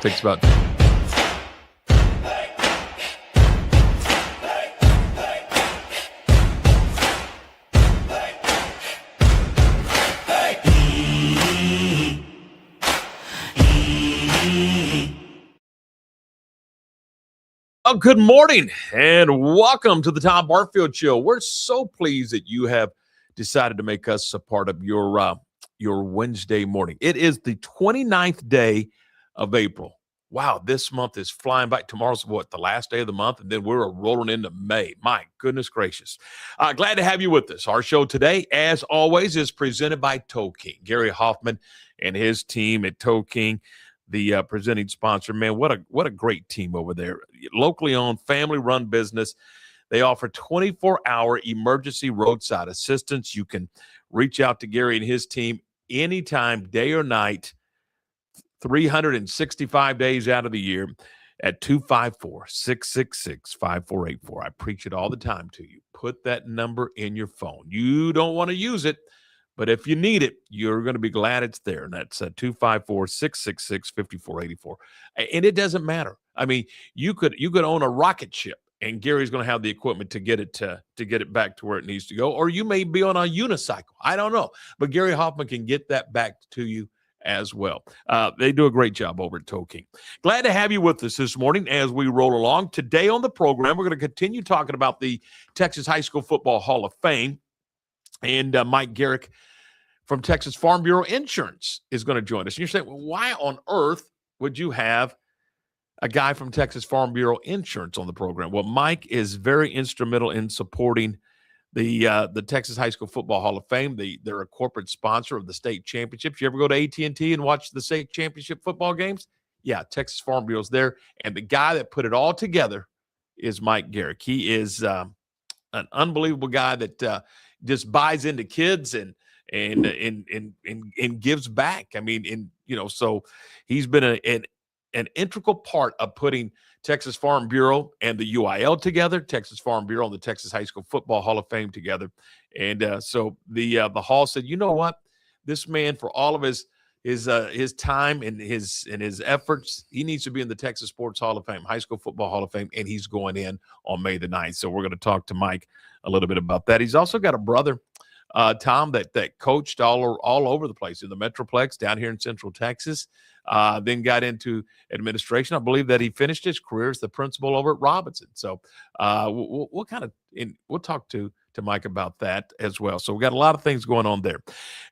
Takes about good morning and welcome to the Tom Barfield Show. We're so pleased that you have decided to make us a part of your Wednesday morning. It is the 29th day of April. Wow, this month is flying by. Tomorrow's the last day of the month, and then we're rolling into May. My goodness gracious. Glad to have you with us. Our show today, as always, is presented by Toe King. Gary Hoffman and his team at Toe King, the presenting sponsor. Man, what a great team over there. Locally owned, family-run business. They offer 24-hour emergency roadside assistance. You can reach out to Gary and his team anytime, day or night, 365 days out of the year at 254-666-5484. I preach it all the time to you. Put that number in your phone. You don't want to use it, but if you need it, you're going to be glad it's there. And that's 254-666-5484. And it doesn't matter. I mean, you could own a rocket ship, and Gary's going to have the equipment to get it back to where it needs to go. Or you may be on a unicycle. I don't know. But Gary Hoffman can get that back to you as well. They do a great job over at Toe King. Glad to have you with us this morning as we roll along. Today on the program, we're going to continue talking about the Texas High School Football Hall of Fame. And Mike Gerik from Texas Farm Bureau Insurance is going to join us. And you're saying, well, why on earth would you have a guy from Texas Farm Bureau Insurance on the program? Well, Mike is very instrumental in supporting the Texas High School Football Hall of Fame. They're a corporate sponsor of the state championships. You ever go to AT&T and watch the state championship football games? Yeah, Texas Farm Bureau's there. And the guy that put it all together is Mike Gerik. He is an unbelievable guy that just buys into kids and gives back. I mean, so he's been an integral part of putting Texas Farm Bureau and the UIL together, Texas Farm Bureau and the Texas High School Football Hall of Fame together. And so the Hall said, you know what, this man, for all of his time and his efforts, he needs to be in the Texas Sports Hall of Fame, High School Football Hall of Fame, and he's going in on May the 9th. So we're going to talk to Mike a little bit about that. He's also got a brother, Tom, that coached all over the place in the Metroplex down here in Central Texas, then got into administration. I believe that he finished his career as the principal over at Robinson. So we'll talk to Mike about that as well. So we got a lot of things going on there.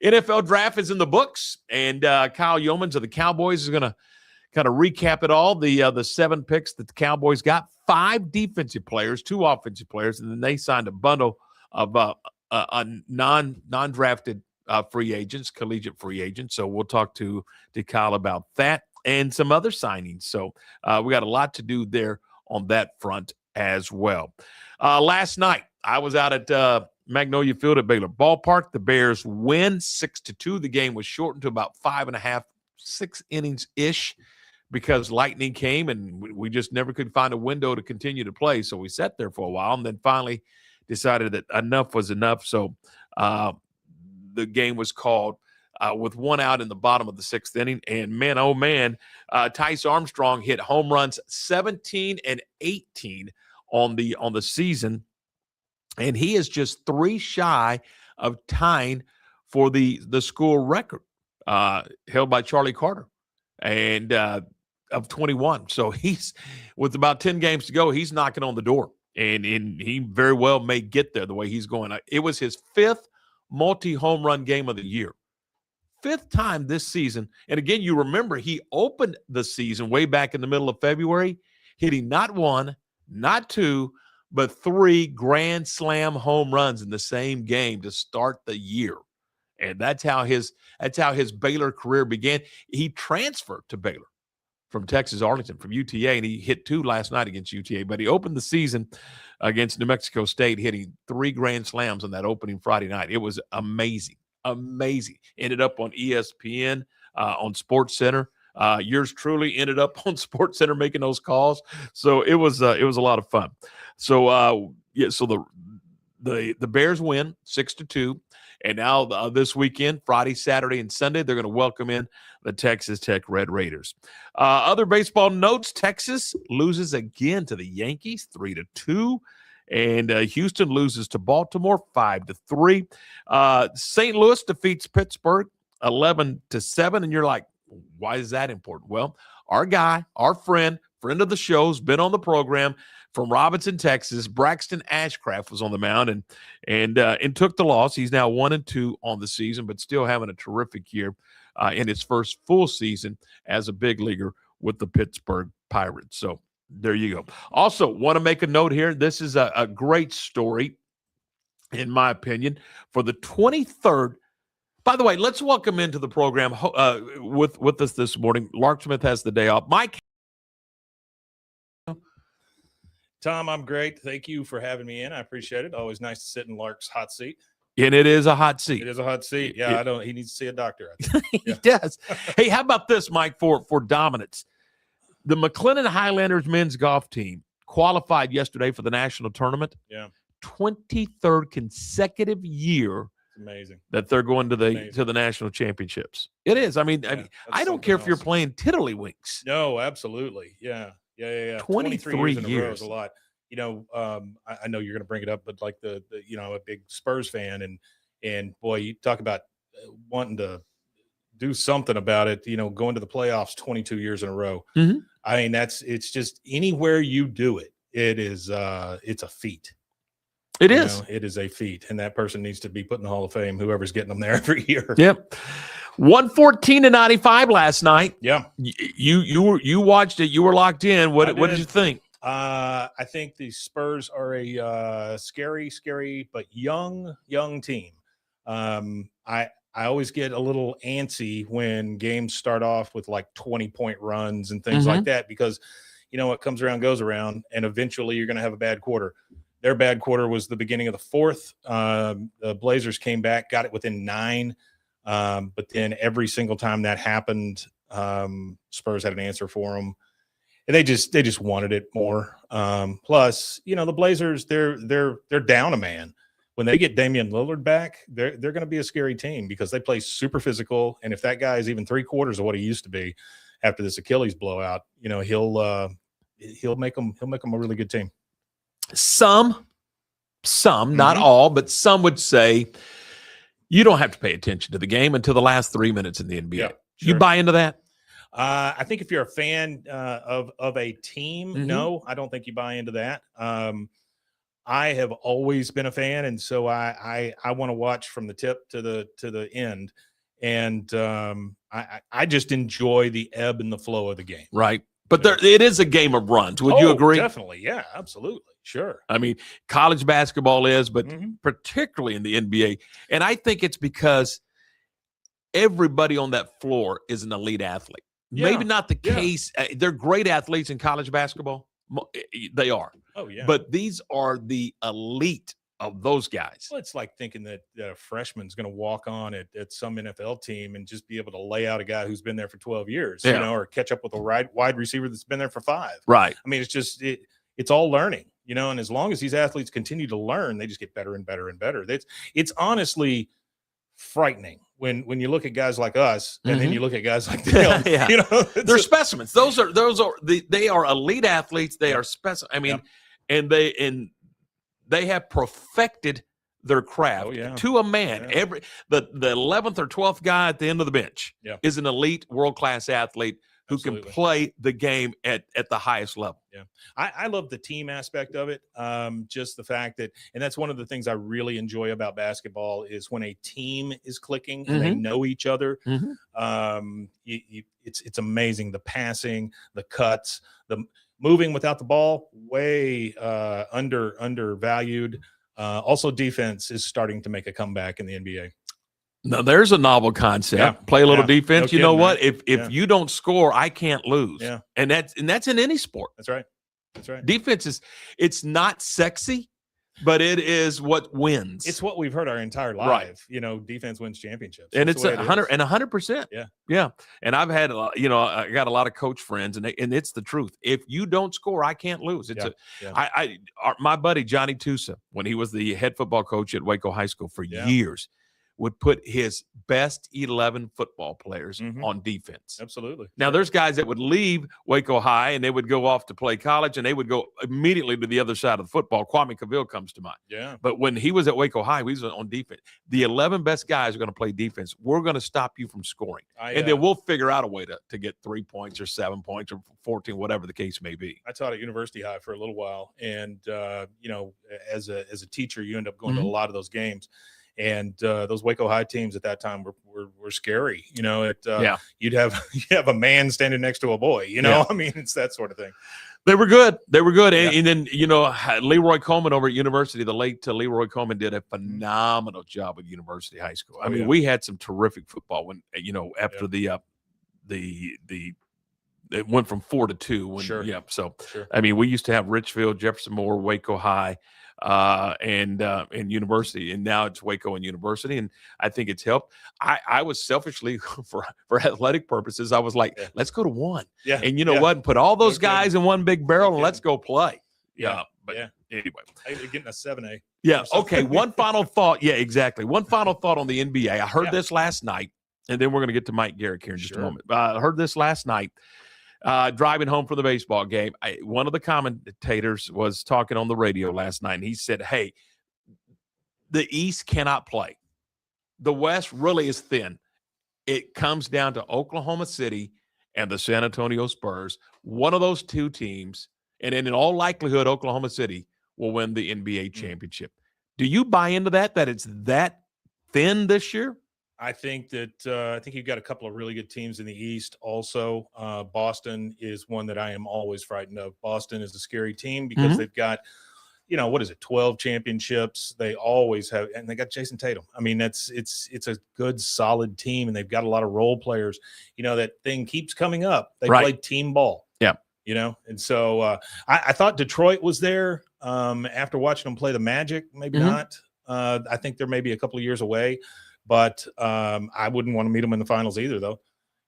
NFL draft is in the books, and Kyle Yomans of the Cowboys is going to kind of recap it all. The 7 picks that the Cowboys got, 5 defensive players, 2 offensive players, and then they signed a bundle of non-drafted free agents, collegiate free agents. So we'll talk to Kyle about that and some other signings. So we got a lot to do there on that front as well. Last night, I was out at Magnolia Field at Baylor Ballpark. The Bears win 6-2. The game was shortened to about 5.5, 6 innings-ish because lightning came and we just never could find a window to continue to play. So we sat there for a while and then finally decided that enough was enough. So the game was called with 1 out in the bottom of the 6th inning. And man, oh man, Tice Armstrong hit home runs 17 and 18 on the season. And he is just 3 shy of tying for the school record held by Charlie Carter and of 21. So he's, with about 10 games to go, he's knocking on the door. And he very well may get there the way he's going. It was his 5th multi-home run game of the year. 5th time this season. And again, you remember he opened the season way back in the middle of February, hitting not 1, not 2, but 3 grand slam home runs in the same game to start the year. And that's how his Baylor career began. He transferred to Baylor from Texas Arlington, from UTA, and he hit 2 last night against UTA. But he opened the season against New Mexico State, hitting 3 grand slams on that opening Friday night. It was amazing. Ended up on ESPN, on SportsCenter. Yours truly ended up on SportsCenter making those calls. So it was a lot of fun. So so the Bears win 6-2. And now this weekend, Friday, Saturday, and Sunday, they're going to welcome in the Texas Tech Red Raiders. Other baseball notes, Texas loses again to the Yankees 3-2. And Houston loses to Baltimore 5-3. St. Louis defeats Pittsburgh 11-7. And you're like, why is that important? Well, our guy, our friend of the show, has been on the program from Robinson, Texas. Braxton Ashcraft was on the mound and took the loss. He's now 1-2 on the season, but still having a terrific year in his first full season as a big leaguer with the Pittsburgh Pirates. So there you go. Also, want to make a note here. This is a great story, in my opinion, for the 23rd. By the way, let's welcome into the program with us this morning. Lark Smith has the day off. Mike. Tom, I'm great. Thank you for having me in. I appreciate it. Always nice to sit in Lark's hot seat. And it is a hot seat. It is a hot seat. Yeah, he needs to see a doctor. I think. He does. Hey, how about this, Mike, for dominance? The McLennan Highlanders men's golf team qualified yesterday for the national tournament. Yeah. 23rd consecutive year. It's amazing that they're going to the national championships. It is. I mean, I don't care if you're playing tiddlywinks. No, absolutely. Yeah. 23 years in a row is a lot. You know, I know you're going to bring it up, but like the a big Spurs fan and boy, you talk about wanting to do something about it, going to the playoffs 22 years in a row. Mm-hmm. I mean, it's just anywhere you do it, it's a feat. It is. It is a feat, and that person needs to be put in the Hall of Fame, whoever's getting them there every year. Yep. 114-95 last night. Yeah. You watched it. You were locked in. What did you think? I think the Spurs are a scary, but young team. I always get a little antsy when games start off with like 20-point runs and things like that, because what comes around goes around, and eventually you're going to have a bad quarter. Their bad quarter was the beginning of the fourth. The Blazers came back, got it within 9. But then every single time that happened, Spurs had an answer for them. And they just wanted it more. Plus, the Blazers, they're down a man. When they get Damian Lillard back, they're going to be a scary team because they play super physical. And if that guy is even 3/4 of what he used to be after this Achilles blowout, he'll make them a really good team. Some, not all, but some would say you don't have to pay attention to the game until the last 3 minutes in the NBA. Yeah, sure. You buy into that? I think if you're a fan of a team, no, I don't think you buy into that. I have always been a fan, and so I want to watch from the tip to the end, and I just enjoy the ebb and the flow of the game. Right. But it is a game of runs. Would you agree? Definitely. Yeah, absolutely. Sure. I mean, college basketball is, but particularly in the NBA. And I think it's because everybody on that floor is an elite athlete. Yeah. Maybe not the case. They're great athletes in college basketball. They are. Oh, yeah. But these are the elite of those guys. Well, it's like thinking that a freshman's going to walk on at some NFL team and just be able to lay out a guy who's been there for 12 years, or catch up with a wide receiver that's been there for 5. Right. I mean, it's just it's all learning, and as long as these athletes continue to learn, they just get better and better and better. It's honestly frightening when you look at guys like us and then you look at guys like them. They're specimens. They are elite athletes. They are specimens. I mean, and they have perfected their craft to a man. Yeah. The 11th or 12th guy at the end of the bench is an elite world-class athlete who can play the game at the highest level. Yeah. I love the team aspect of it. Just the fact that, and that's one of the things I really enjoy about basketball is when a team is clicking and they know each other. It's amazing. The passing, the cuts, the moving without the ball, way undervalued. Also, defense is starting to make a comeback in the NBA. Now, there's a novel concept. Yeah. Play a little defense. No, you know what? If you don't score, I can't lose. Yeah. And that's in any sport. That's right. Defense it's not sexy, but it is what wins. It's what we've heard our entire life. Right. Defense wins championships. And it's 100%. Yeah. Yeah. And I've had, I got a lot of coach friends, and it's the truth. If you don't score, I can't lose. My buddy Johnny Tusa, when he was the head football coach at Waco High School for years, would put his best 11 football players on defense. Absolutely. Now, there's guys that would leave Waco High and they would go off to play college and they would go immediately to the other side of the football. Kwame Cavill comes to mind. Yeah. But when he was at Waco High, he was on defense. The 11 best guys are going to play defense. We're going to stop you from scoring. And then we'll figure out a way to get 3 points or 7 points or 14, whatever the case may be. I taught at University High for a little while. And, as a teacher, you end up going to a lot of those games. And those Waco High teams at that time were scary. You'd have a man standing next to a boy. I mean, it's that sort of thing. They were good. And then Leroy Coleman over at University, the late Leroy Coleman did a phenomenal job with University High School. I mean, we had some terrific football when after the it went from 4 to 2. I mean, we used to have Richfield, Jefferson Moore, Waco High, and University, and now it's Waco and University, and I think it's helped. I was selfishly for athletic purposes, I was like, let's go to one, and what, put all those guys in one big barrel and let's go play. Anyway, getting a 7A. Yeah. Okay. One final thought. Yeah, exactly. One final thought on the NBA. I heard this last night, and then we're going to get to Mike Gerik here in just a moment. I heard this last night. Driving home from the baseball game, one of the commentators was talking on the radio last night, and he said, hey, the East cannot play. The West really is thin. It comes down to Oklahoma City and the San Antonio Spurs. One of those two teams, and in all likelihood, Oklahoma City will win the NBA championship. Do you buy into that it's that thin this year? I think you've got a couple of really good teams in the East. Also, Boston is one that I am always frightened of. Boston is a scary team because they've got, 12 championships. They always have, and they got Jason Tatum. I mean, it's a good, solid team, and they've got a lot of role players. That thing keeps coming up. They play team ball. Yeah. And so I thought Detroit was there after watching them play the Magic. Maybe not. I think they're maybe a couple of years away. But I wouldn't want to meet them in the finals either, though.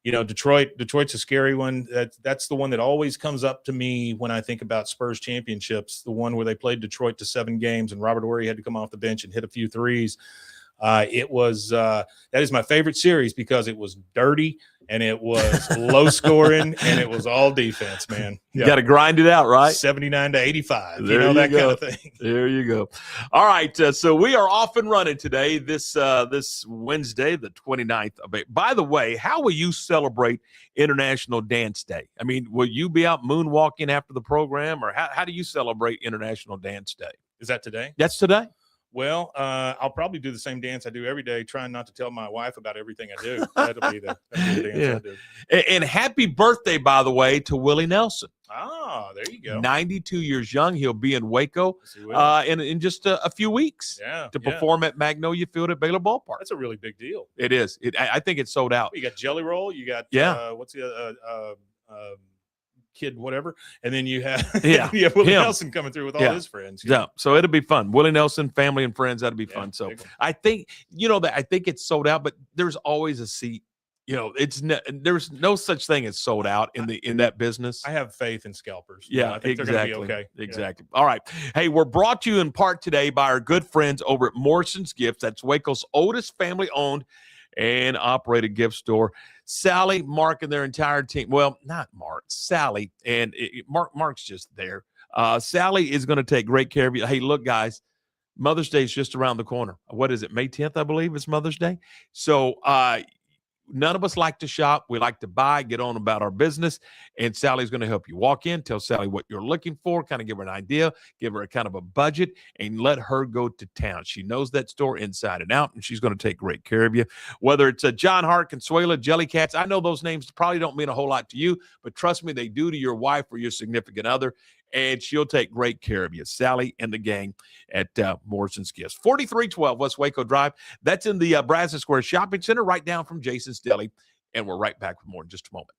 Detroit's a scary one. That's the one that always comes up to me when I think about Spurs championships, the one where they played Detroit to 7 games and Robert Horry had to come off the bench and hit a few threes. That is my favorite series because it was dirty and it was low scoring and it was all defense, man. You got to grind it out, right? 79 to 85, that kind of thing. There you go. All right, so we are off and running today, this Wednesday, the 29th of April. By the way, how will you celebrate International Dance Day? I mean, will you be out moonwalking after the program, or how do you celebrate International Dance Day? Is that today? That's today. Well, I'll probably do the same dance I do every day, trying not to tell my wife about everything I do. That'll be the dance I do. And happy birthday, by the way, to Willie Nelson. Oh, there you go. 92 years young. He'll be in Waco in just a few weeks to perform at Magnolia Field at Baylor Ballpark. That's a really big deal. It is. I think it's sold out. You got Jelly Roll. You got what's the kid, whatever, and then you have Willie Nelson coming through with all his friends. Yeah, so it'll be fun. Willie Nelson, family and friends, that'll be fun. So I think I think it's sold out, but there's always a seat. There's no such thing as sold out in that business. I have faith in scalpers. Yeah, I think they're going to be okay. Exactly. All right. Hey, we're brought to you in part today by our good friends over at Morrison's Gifts. That's Waco's oldest family-owned and operated gift store. Sally, Mark, and their entire team. Well, not Mark, Sally, and Mark's just there. Sally is going to take great care of you. Hey, look, guys, Mother's Day is just around the corner. What is it? May 10th, I believe, is Mother's Day. So none of us like to shop. We like to buy, get on about our business, and Sally's going to help you. Walk in, tell Sally what you're looking for, kind of give her an idea, give her a kind of a budget, and let her go to town. She knows that store inside and out, and she's going to take great care of you. Whether it's a John Hart, Consuela, Jellycats, I know those names probably don't mean a whole lot to you, but trust me, they do to your wife or your significant other, and she'll take great care of you. Sally and the gang at Morrison's Gifts. 4312 West Waco Drive. That's in the Brazos Square Shopping Center, right down from Jason's Deli. And we're right back with more in just a moment.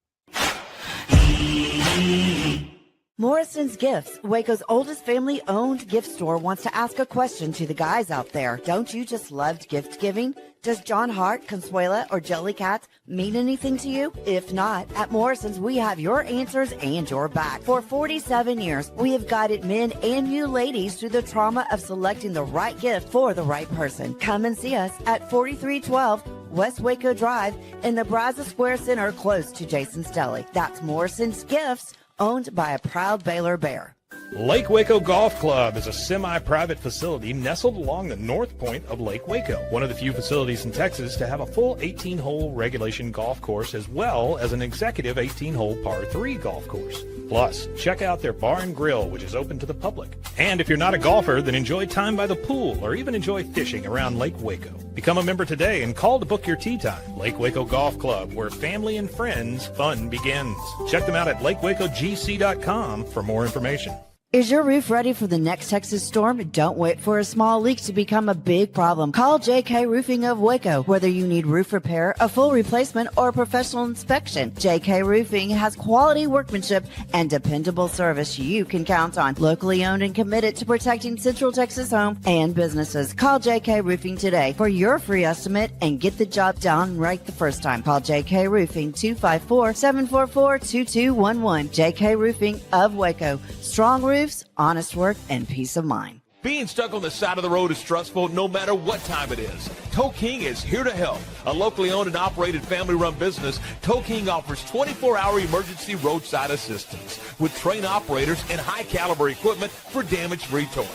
Morrison's Gifts, Waco's oldest family-owned gift store, wants to ask a question to the guys out there. Don't you just love gift giving? Does John Hart, Consuela, or Jellycat mean anything to you? If not, at Morrison's, we have your answers and your back. For 47 years, we have guided men and you ladies through the trauma of selecting the right gift for the right person. Come and see us at 4312 West Waco Drive in the Brazos Square Center, close to Jason's Deli. That's Morrison's Gifts, owned by a proud Baylor Bear. Lake Waco Golf Club is a semi-private facility nestled along the north point of Lake Waco, one of the few facilities in Texas to have a full 18-hole regulation golf course as well as an executive 18-hole par 3 golf course. Plus, check out their bar and grill, which is open to the public. And if you're not a golfer, then enjoy time by the pool or even enjoy fishing around Lake Waco. Become a member today and call to book your tee time. Lake Waco Golf Club, where family and friends fun begins. Check them out at lakewacogc.com for more information. Is your roof ready for the next Texas storm? Don't wait for a small leak to become a big problem. Call JK Roofing of Waco. Whether you need roof repair, a full replacement, or a professional inspection, JK Roofing has quality workmanship and dependable service you can count on. Locally owned and committed to protecting Central Texas homes and businesses. Call JK Roofing today for your free estimate and get the job done right the first time. Call JK Roofing 254-744-2211. JK Roofing of Waco. Strong roofs, honest work, and peace of mind. Being stuck on the side of the road is stressful no matter what time it is. Tow King is here to help. A locally owned and operated family-run business, Tow King offers 24-hour emergency roadside assistance with trained operators and high-caliber equipment for damage-free towing.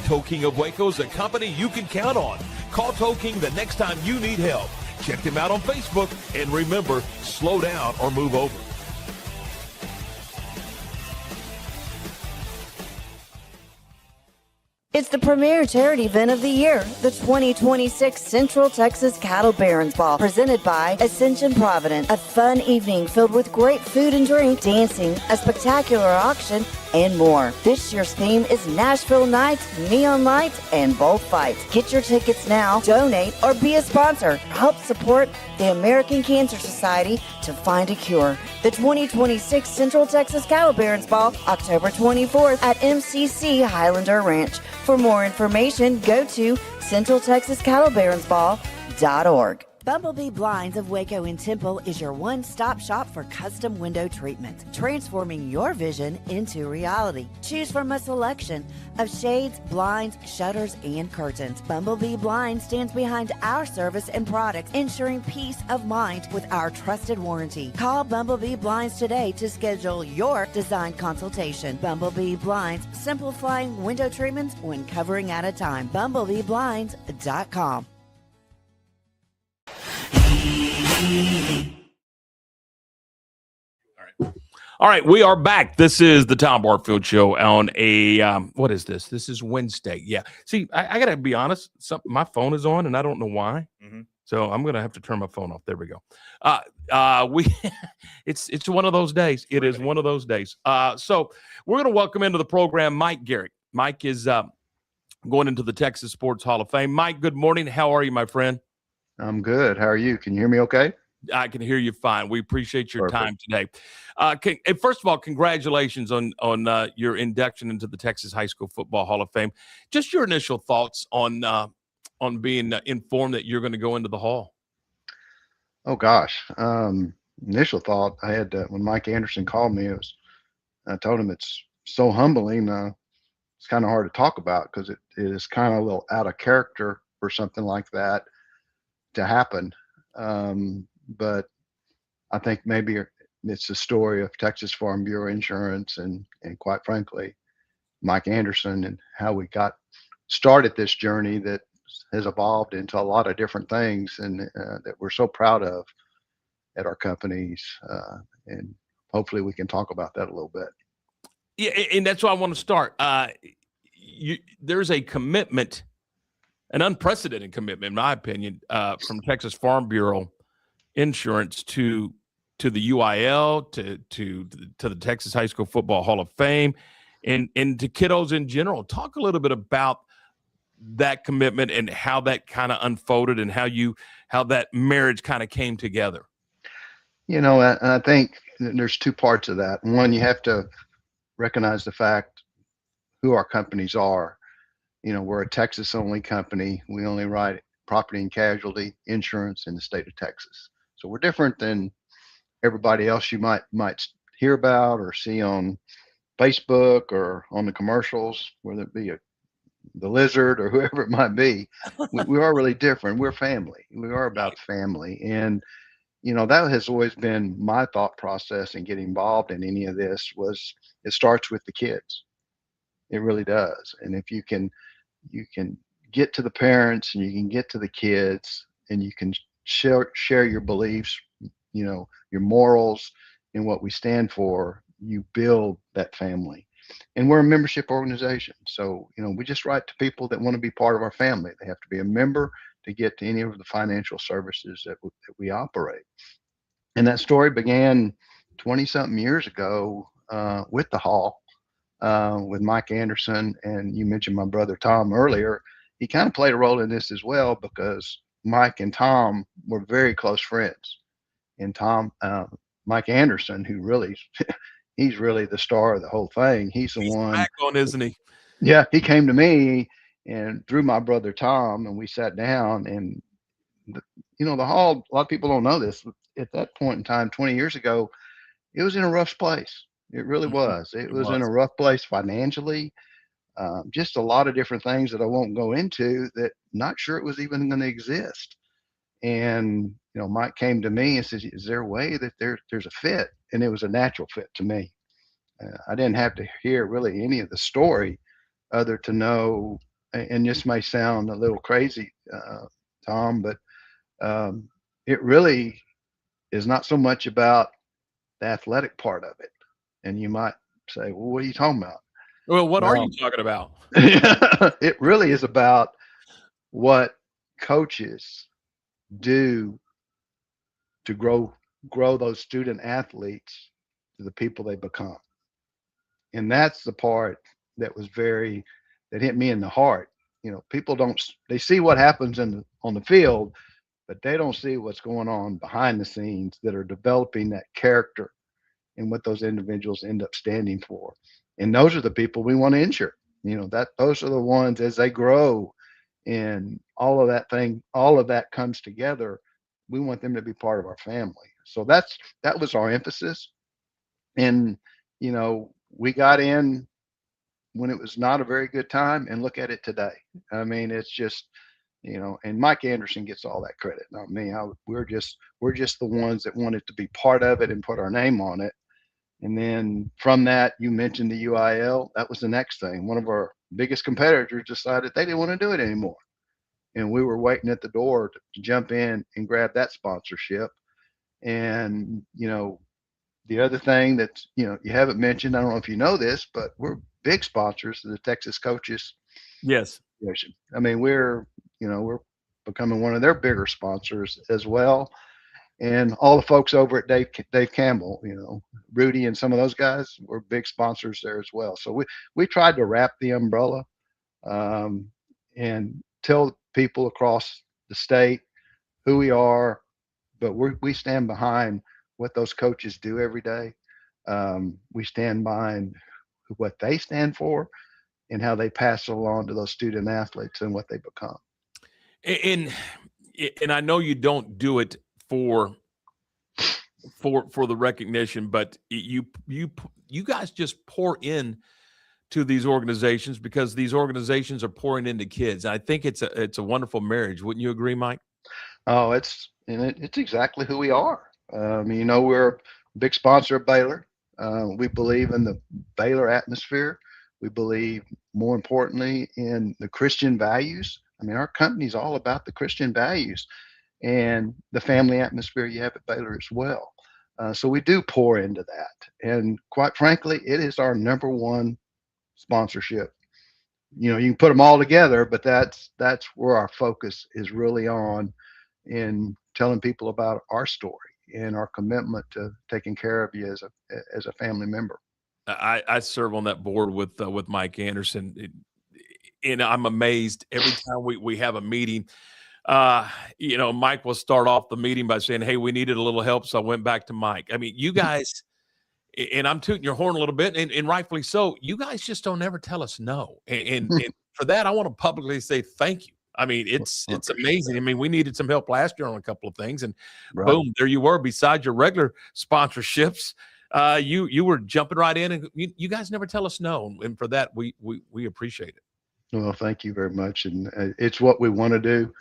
Tow King of Waco is a company you can count on. Call Tow King the next time you need help. Check them out on Facebook, and remember, slow down or move over. It's the premier charity event of the year, the 2026 Central Texas Cattle Barons Ball, presented by Ascension Providence. A fun evening filled with great food and drink, dancing, a spectacular auction, and more. This year's theme is Nashville Nights, Neon Lights, and Bullfights. Get your tickets now, donate, or be a sponsor. Help support the American Cancer Society to find a cure. The 2026 Central Texas Cattle Barons Ball, October 24th at MCC Highlander Ranch. For more information, go to centraltexascattlebaronsball.org. Bumblebee Blinds of Waco and Temple is your one-stop shop for custom window treatment, transforming your vision into reality. Choose from a selection of shades, blinds, shutters, and curtains. Bumblebee Blinds stands behind our service and products, ensuring peace of mind with our trusted warranty. Call Bumblebee Blinds today to schedule your design consultation. Bumblebee Blinds, simplifying window treatments one covering at a time. BumblebeeBlinds.com. All right, we are back. This is the Tom Barfield Show on a, what is this? This is Wednesday. Yeah. See, I got to be honest. My phone is on, and I don't know why. Mm-hmm. So I'm going to have to turn my phone off. There we go. It's one of those days. It is one of those days. So we're going to welcome into the program Mike Gerik. Mike is going into the Texas Sports Hall of Fame. Mike, good morning. How are you, my friend? I'm good. How are you? Can you hear me okay? I can hear you fine. We appreciate your time today. First of all, congratulations on your induction into the Texas High School Football Hall of Fame. Just your initial thoughts on being informed that you're going to go into the Hall. Oh gosh, initial thought I had when Mike Anderson called me. I told him it's so humbling. It's kind of hard to talk about because it is kind of a little out of character for something like that to happen. But I think maybe it's the story of Texas Farm Bureau Insurance and quite frankly, Mike Anderson and how we got started this journey that has evolved into a lot of different things and that we're so proud of at our companies. And hopefully we can talk about that a little bit. Yeah, and that's why I want to start. There's a commitment, an unprecedented commitment, in my opinion, from Texas Farm Bureau Insurance to the UIL, to the Texas High School Football Hall of Fame, and to kiddos in general. Talk a little bit about that commitment and how that kind of unfolded and how that marriage kind of came together. You know, I think there's two parts of that. One, you have to recognize the fact who our companies are. You know, we're a Texas only company. We only write property and casualty insurance in the state of Texas. So we're different than everybody else you might hear about or see on Facebook or on the commercials, whether it be the lizard or whoever it might be. We are really different. We're family. We are about family. And, you know, that has always been my thought process in getting involved in any of this was it starts with the kids. It really does. And if you can get to the parents and you can get to the kids and you can share your beliefs, you know, your morals and what we stand for, you build that family. And we're a membership organization. So, you know, we just write to people that want to be part of our family. They have to be a member to get to any of the financial services that we operate. And that story began 20 something years ago with the Hall, with Mike Anderson. And you mentioned my brother Tom earlier. He kind of played a role in this as well because Mike and Tom were very close friends. And Mike Anderson, who really, he's really the star of the whole thing. He's the one. Backbone, isn't he? Yeah, he came to me and through my brother Tom, and we sat down. And you know, the Hall. A lot of people don't know this. At that point in time, 20 years ago, it was in a rough place. It really was. It was in a rough place financially. Just a lot of different things that I won't go into. That not sure it was even going to exist. And you know, Mike came to me and says, "Is there a way that there's a fit?" And it was a natural fit to me. I didn't have to hear really any of the story, other to know. And this may sound a little crazy, Tom, but it really is not so much about the athletic part of it. And you might say, "Well, what are you talking about?" Well, what are you talking about? It really is about what coaches do to grow those student athletes to the people they become. And that's the part that that hit me in the heart. You know, people they see what happens on the field, but they don't see what's going on behind the scenes that are developing that character and what those individuals end up standing for. And those are the people we want to insure. You know, those are the ones as they grow and all of that comes together. We want them to be part of our family. So that was our emphasis. And, you know, we got in when it was not a very good time and look at it today. I mean, it's just, you know, and Mike Anderson gets all that credit, not me. We're just the ones that wanted to be part of it and put our name on it. And then from that, you mentioned the UIL. That was the next thing. One of our biggest competitors decided they didn't want to do it anymore. And we were waiting at the door to jump in and grab that sponsorship. And, you know, the other thing that, you know, you haven't mentioned, I don't know if you know this, but we're big sponsors of the Texas Coaches. Yes. I mean, we're becoming one of their bigger sponsors as well. And all the folks over at Dave Campbell, you know, Rudy and some of those guys were big sponsors there as well. So we tried to wrap the umbrella and tell people across the state who we are, but we stand behind what those coaches do every day. We stand behind what they stand for and how they pass it along to those student athletes and what they become. And I know you don't do it for the recognition, but you guys just pour in to these organizations because these organizations are pouring into kids. I think it's a wonderful marriage. Wouldn't you agree, Mike? Oh, it's exactly who we are. You know, we're a big sponsor of Baylor. We believe in the Baylor atmosphere. We believe, more importantly, in the Christian values. I mean, our company's all about the Christian values and the family atmosphere you have at Baylor as well. So we do pour into that. And quite frankly, it is our number one sponsorship. You know, you can put them all together, but that's where our focus is really on in telling people about our story and our commitment to taking care of you as a family member. I serve on that board with Mike Anderson, and I'm amazed every time we have a meeting. You know, Mike will start off the meeting by saying, "Hey, we needed a little help," so I went back to Mike. I mean, you guys, and I'm tooting your horn a little bit, and rightfully so. You guys just don't ever tell us no, and for that, I want to publicly say thank you. I mean, it's amazing. I mean, we needed some help last year on a couple of things, and boom, there you were. Besides your regular sponsorships, you were jumping right in, and you guys never tell us no, and for that, we appreciate it. Well, thank you very much, and it's what we want to do.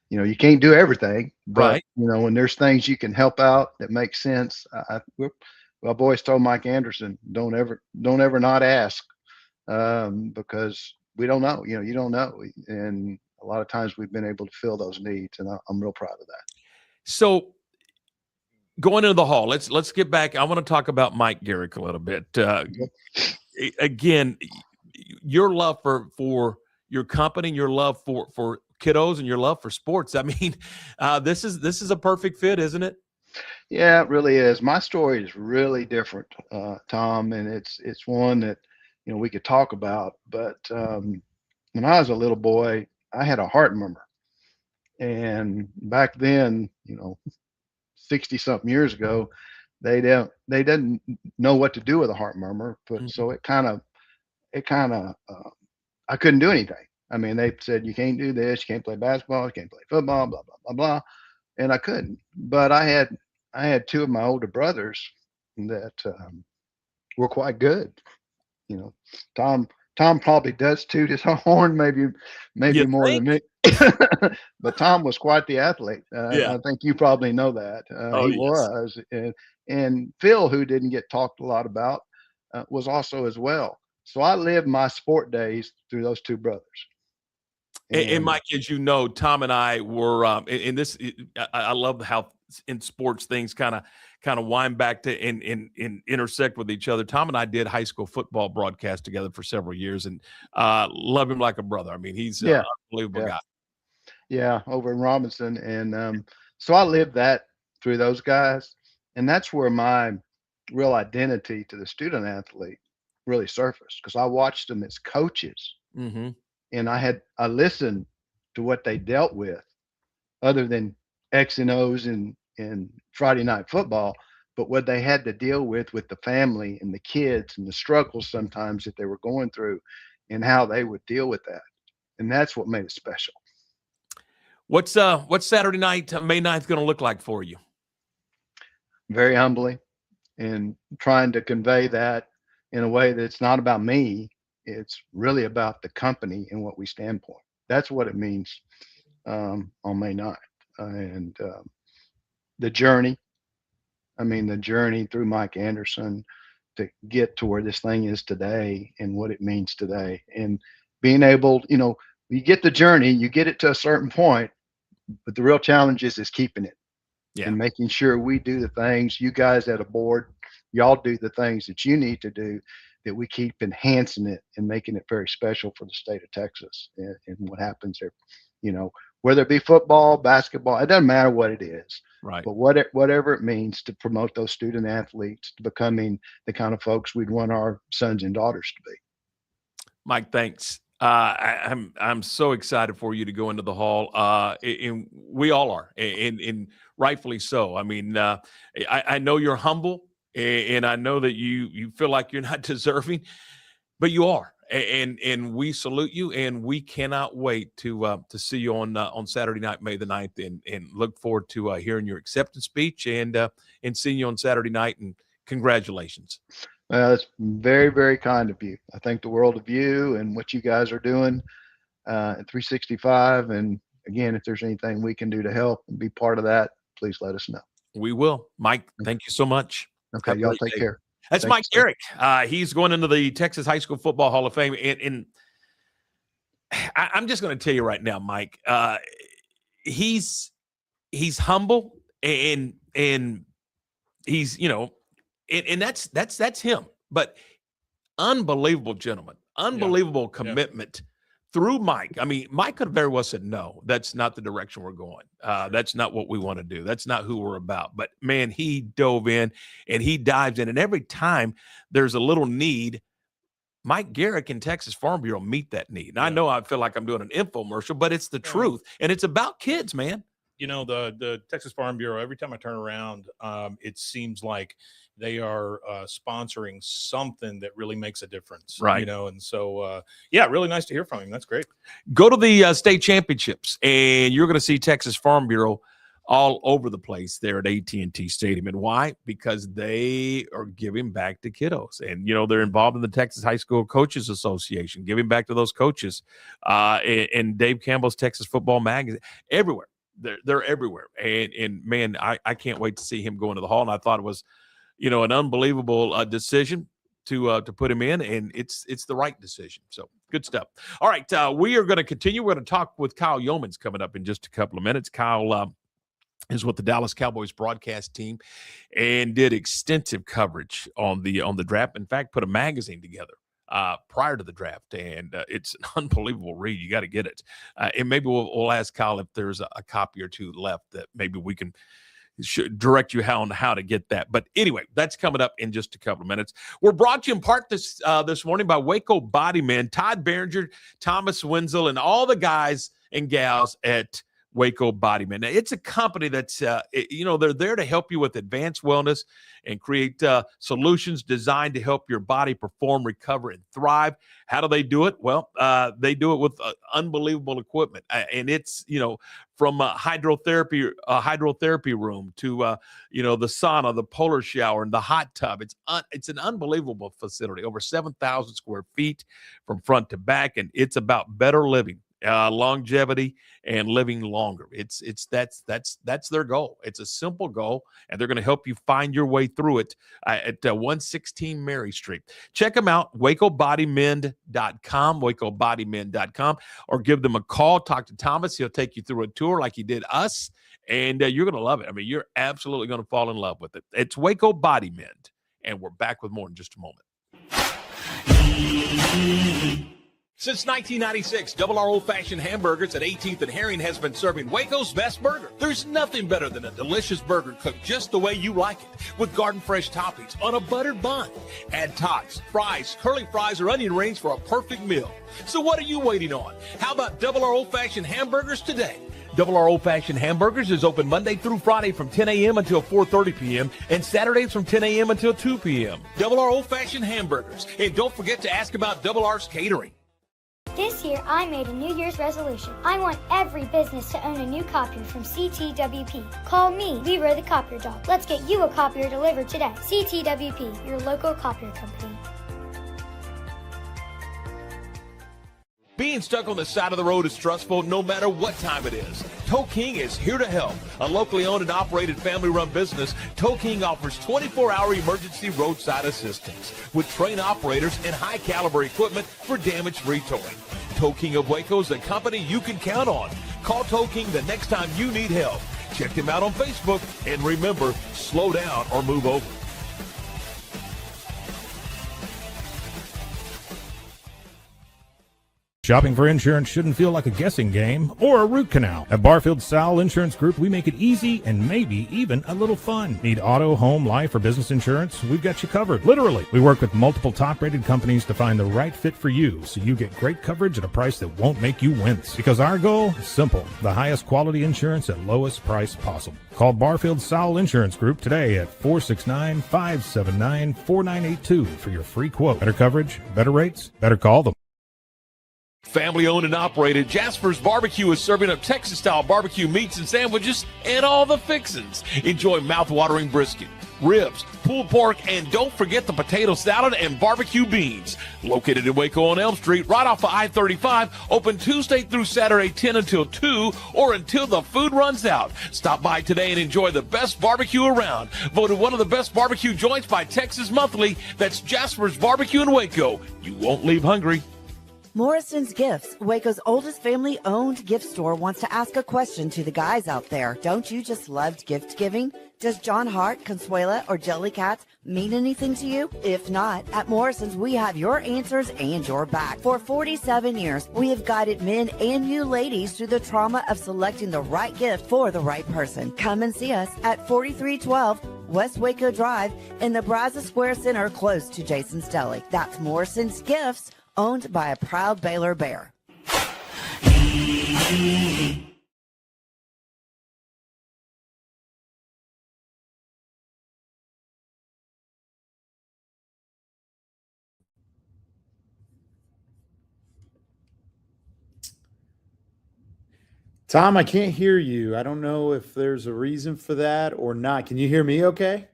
You can't do everything, but when there's things you can help out that make sense. I've always told Mike Anderson, don't ever not ask, because we don't know. You don't know, and a lot of times we've been able to fill those needs, and I'm real proud of that. So, going into the hall, let's get back. I want to talk about Mike Gerik a little bit. Again, your love for your company, your love for kiddos, and your love for sports. I mean, this is a perfect fit, isn't it? Yeah, it really is. My story is really different, Tom, and it's one that we could talk about. But when I was a little boy, I had a heart murmur, and back then, 60-something years ago, they didn't know what to do with a heart murmur, but so it kind of I couldn't do anything. I mean, they said you can't do this, you can't play basketball, you can't play football, blah blah blah blah, and I couldn't. But I had two of my older brothers that were quite good. Tom probably does toot his horn, maybe more than me. But Tom was quite the athlete. I think you probably know that. He was. And Phil, who didn't get talked a lot about, was also as well. So I lived my sport days through those two brothers. And Mike, as you know, Tom and I were in this. I love how in sports things kind of wind back to and intersect with each other. Tom and I did high school football broadcast together for several years, and love him like a brother. I mean, he's an unbelievable guy. Yeah, over in Robinson, and so I lived that through those guys, and that's where my real identity to the student athlete really surfaced, because I watched them as coaches, and I listened to what they dealt with, other than X and O's and Friday night football, but what they had to deal with the family and the kids and the struggles sometimes that they were going through, and how they would deal with that, and that's what made it special. What's Saturday night, May 9th, going to look like for you? Very humbling, and trying to convey that in a way that's not about me. It's really about the company and what we stand for. That's what it means on May 9th. And the journey through Mike Anderson to get to where this thing is today and what it means today. And being able, you get the journey, you get it to a certain point, but the real challenge is keeping it. And making sure we do the things, you guys at a board, y'all do the things that you need to do, that we keep enhancing it and making it very special for the state of Texas. And what happens there, whether it be football, basketball, it doesn't matter what it is. Right. But whatever it means to promote those student athletes to becoming the kind of folks we'd want our sons and daughters to be. Mike, thanks. I'm so excited for you to go into the hall, and we all are, and rightfully so. I mean, I know you're humble, and I know that you feel like you're not deserving, but you are, and we salute you, and we cannot wait to see you on Saturday night, May the 9th, and look forward to hearing your acceptance speech and seeing you on Saturday night. And congratulations. That's very, very kind of you. I think the world of you and what you guys are doing at 365. And again, if there's anything we can do to help and be part of that, please let us know. We will. Mike, thank you so much. Okay, y'all take care. That's Mike Gerik. He's going into the Texas High School Football Hall of Fame. And I'm just going to tell you right now, Mike, he's humble and he's, and that's him. But unbelievable gentleman, unbelievable commitment through Mike. I mean, Mike could have very well said, no, that's not the direction we're going. That's not what we want to do. That's not who we're about. But man, he dove in and he dives in. And every time there's a little need, Mike Gerik and Texas Farm Bureau meet that need. And I know I feel like I'm doing an infomercial, but it's the truth. And it's about kids, man. The Texas Farm Bureau, every time I turn around, it seems like they are sponsoring something that really makes a difference. Right. And so, yeah, really nice to hear from him. That's great. Go to the state championships, and you're going to see Texas Farm Bureau all over the place there at AT&T Stadium. And why? Because they are giving back to kiddos. And, they're involved in the Texas High School Coaches Association, giving back to those coaches. And Dave Campbell's Texas Football Magazine, everywhere. They're everywhere. And man, I can't wait to see him go into the hall. And I thought it was, an unbelievable decision to put him in, and it's the right decision. So good stuff. All right, we are going to continue. We're going to talk with Kyle Yomans coming up in just a couple of minutes. Kyle is with the Dallas Cowboys broadcast team and did extensive coverage on the draft. In fact, put a magazine together prior to the draft, and it's an unbelievable read. You got to get it. And maybe we'll ask Kyle if there's a copy or two left that maybe we can direct you on how to get that. But anyway, that's coming up in just a couple of minutes. We're brought to you in part this morning by Waco Body Men, Todd Behringer, Thomas Wenzel, and all the guys and gals at Waco Body Men. Now, it's a company that's, they're there to help you with advanced wellness and create solutions designed to help your body perform, recover, and thrive. How do they do it? Well, they do it with unbelievable equipment. And it's, from a hydrotherapy room to, the sauna, the polar shower, and the hot tub. It's an unbelievable facility, over 7,000 square feet from front to back. And it's about better living. Longevity and living longer. That's their goal. It's a simple goal, and they're going to help you find your way through it at 116 Mary Street. Check them out, WacoBodyMend.com, or give them a call. Talk to Thomas. He'll take you through a tour like he did us, and you're going to love it. I mean, you're absolutely going to fall in love with it. It's Waco Body Mend, and we're back with more in just a moment. Since 1996, Double R Old-Fashioned Hamburgers at 18th and Herring has been serving Waco's best burger. There's nothing better than a delicious burger cooked just the way you like it, with garden fresh toppings on a buttered bun. Add tots, fries, curly fries, or onion rings for a perfect meal. So what are you waiting on? How about Double R Old-Fashioned Hamburgers today? Double R Old-Fashioned Hamburgers is open Monday through Friday from 10 a.m. until 4:30 p.m. and Saturdays from 10 a.m. until 2 p.m. Double R Old-Fashioned Hamburgers. And don't forget to ask about Double R's catering. This year, I made a New Year's resolution. I want every business to own a new copier from CTWP. Call me, Leroy the Copier Dog. Let's get you a copier delivered today. CTWP, your local copier company. Being stuck on the side of the road is stressful no matter what time it is. Tow King is here to help. A locally owned and operated family-run business, Tow King offers 24-hour emergency roadside assistance with trained operators and high-caliber equipment for damage-free towing. Tow King of Waco is a company you can count on. Call Tow King the next time you need help. Check them out on Facebook, and remember, slow down or move over. Shopping for insurance shouldn't feel like a guessing game or a root canal. At Barfield Sowell Insurance Group, we make it easy and maybe even a little fun. Need auto, home, life, or business insurance? We've got you covered. Literally. We work with multiple top-rated companies to find the right fit for you so you get great coverage at a price that won't make you wince. Because our goal is simple. The highest quality insurance at lowest price possible. Call Barfield Sowell Insurance Group today at 469-579-4982 for your free quote. Better coverage, better rates, better call them. Family owned and operated, Jasper's Barbecue is serving up Texas-style barbecue meats and sandwiches and all the fixins. Enjoy mouth-watering brisket, ribs, pulled pork, and don't forget the potato salad and barbecue beans. Located in Waco on Elm Street, right off of I-35, open Tuesday through Saturday, 10 until 2, or until the food runs out. Stop by today and enjoy the best barbecue around. Voted one of the best barbecue joints by Texas Monthly. That's Jasper's Barbecue in Waco. You won't leave hungry. Morrison's Gifts, Waco's oldest family-owned gift store, wants to ask a question to the guys out there. Don't you just love gift giving? Does John Hart, Consuela, or Jellycats mean anything to you? If not, at Morrison's, we have your answers and your back. For 47 years, we have guided men and you ladies through the trauma of selecting the right gift for the right person. Come and see us at 4312 West Waco Drive in the Brazos Square Center, close to Jason's Deli. That's Morrison's Gifts, owned by a proud Baylor Bear. Tom, I can't hear you. I don't know if there's a reason for that or not. Can you hear me okay?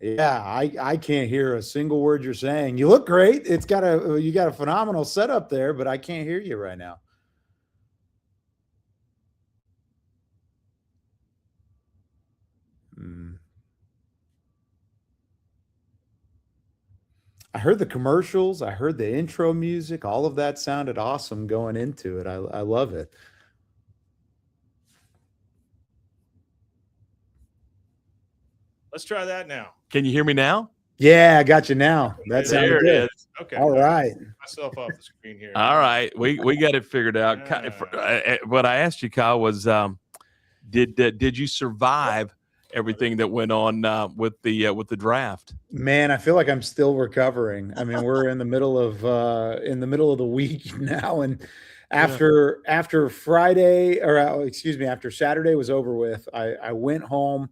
Yeah, I can't hear a single word you're saying. You look great. You got a phenomenal setup there, but I can't hear you right now. I heard the commercials. I heard the intro music. All of that sounded awesome going into it. I love it. Let's try that now. Can you hear me now? Yeah, I got you now. That sounded There it good. is. Okay. All right. Myself off the screen here. All right, we got it figured out. What I asked you, Kyle, was did you survive everything that went on with the draft? Man, I feel like I'm still recovering. I mean, we're in the middle of the week now, and after Friday, or excuse me, after Saturday was over with, I went home.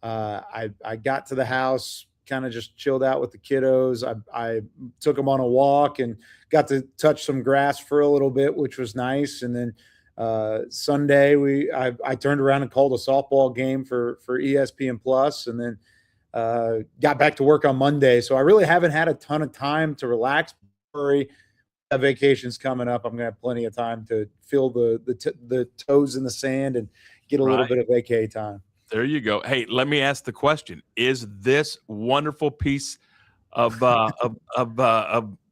I got to the house, kind of just chilled out with the kiddos. I took them on a walk and got to touch some grass for a little bit, which was nice. And then Sunday I turned around and called a softball game for ESPN Plus, and then got back to work on Monday. So I really haven't had a ton of time to relax. Worry, vacation's coming up. I'm gonna have plenty of time to feel the toes in the sand and get a little bit of vacay time. There you go. Hey, let me ask the question: is this wonderful piece of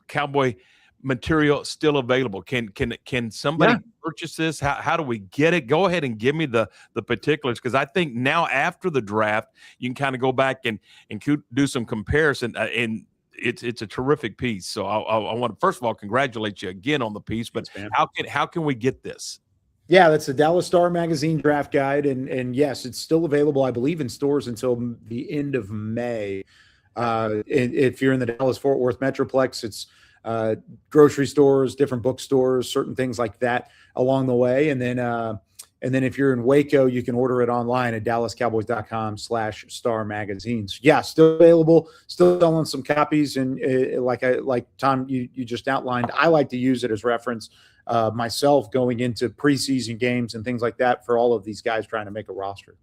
Cowboy material still available? Can somebody purchase this? How do we get it? Go ahead and give me the particulars, because I think now after the draft you can kind of go back and do some comparison, and it's a terrific piece. So I want to first of all congratulate you again on the piece. But how can we get this? Yeah, that's the Dallas Star Magazine draft guide, and yes, it's still available, I believe, in stores until the end of May. If you're in the Dallas-Fort Worth Metroplex, it's grocery stores, different bookstores, certain things like that along the way. And then if you're in Waco, you can order it online at dallascowboys.com/star magazines. Yeah, still available, still selling some copies. And like Tom, you just outlined, I like to use it as reference myself going into preseason games and things like that for all of these guys trying to make a roster.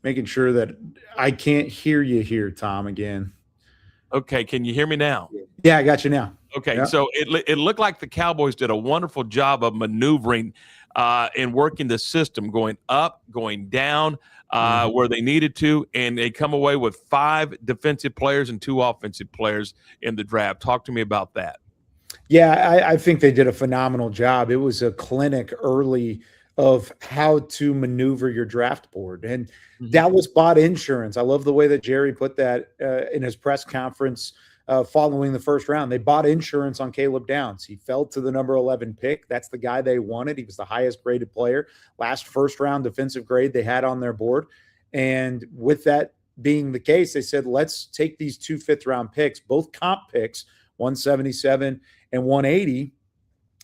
Making sure that I can't hear you here, Tom, again. Okay, can you hear me now? Yeah, I got you now. Okay, Yep. So it looked like the Cowboys did a wonderful job of maneuvering and working the system, going up, going down where they needed to, and they come away with 5 defensive players and 2 offensive players in the draft. Talk to me about that. Yeah, I think they did a phenomenal job. It was a clinic early of how to maneuver your draft board. And Dallas bought insurance. I love the way that Jerry put that in his press conference following the first round. They bought insurance on Caleb Downs. He fell to the number 11 pick. That's the guy they wanted. He was the highest graded player, last first round defensive grade they had on their board. And with that being the case, they said, let's take these 2 fifth-round picks, both comp picks, 177 and 180,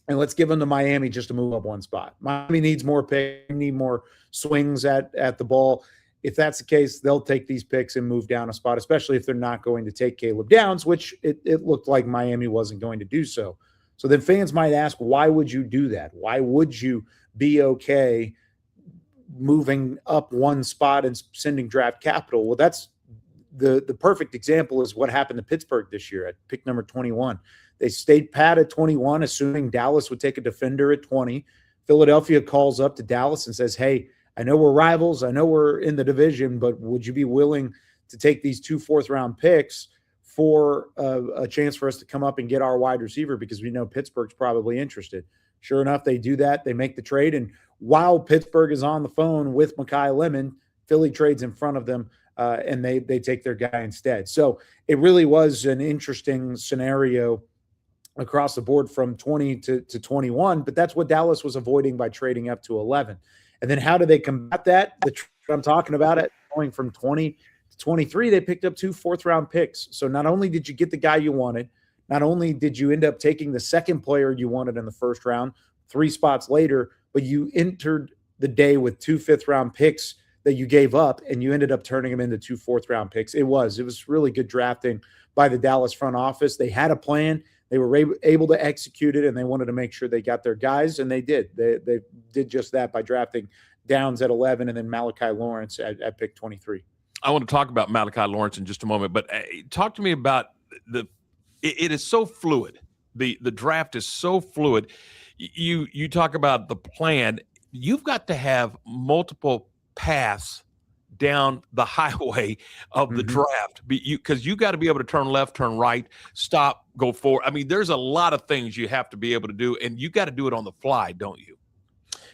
and let's give them to Miami just to move up one spot. Miami needs more picks, need more swings at the ball. If that's the case, they'll take these picks and move down a spot, especially if they're not going to take Caleb Downs, which it looked like Miami wasn't going to do so. So then fans might ask, why would you do that? Why would you be okay moving up one spot and sending draft capital? Well, that's the perfect example is what happened to Pittsburgh this year at pick number 21. They stayed pat at 21, assuming Dallas would take a defender at 20. Philadelphia calls up to Dallas and says, hey, I know we're rivals. I know we're in the division, but would you be willing to take these 2 fourth-round picks for a chance for us to come up and get our wide receiver, because we know Pittsburgh's probably interested? Sure enough, they do that. They make the trade. And while Pittsburgh is on the phone with Mekhi Lemon, Philly trades in front of them, and they take their guy instead. So it really was an interesting scenario across the board from 20 to 21, but that's what Dallas was avoiding by trading up to 11. And then how do they combat that? I'm talking about it, going from 20 to 23, they picked up 2 fourth-round picks. So not only did you get the guy you wanted, not only did you end up taking the second player you wanted in the first round 3 spots later, but you entered the day with 2 5th-round picks that you gave up, and you ended up turning them into 2 4th-round picks. It was really good drafting by the Dallas front office. They had a plan. They were able to execute it, and they wanted to make sure they got their guys, and they did. They did just that by drafting Downs at 11 and then Malachi Lawrence at pick 23. I want to talk about Malachi Lawrence in just a moment, but talk to me about it is so fluid. The draft is so fluid. You talk about the plan. You've got to have multiple paths down the highway of the draft, because you got to be able to turn left, turn right, stop, go forward. I mean, there's a lot of things you have to be able to do, and you got to do it on the fly, don't you?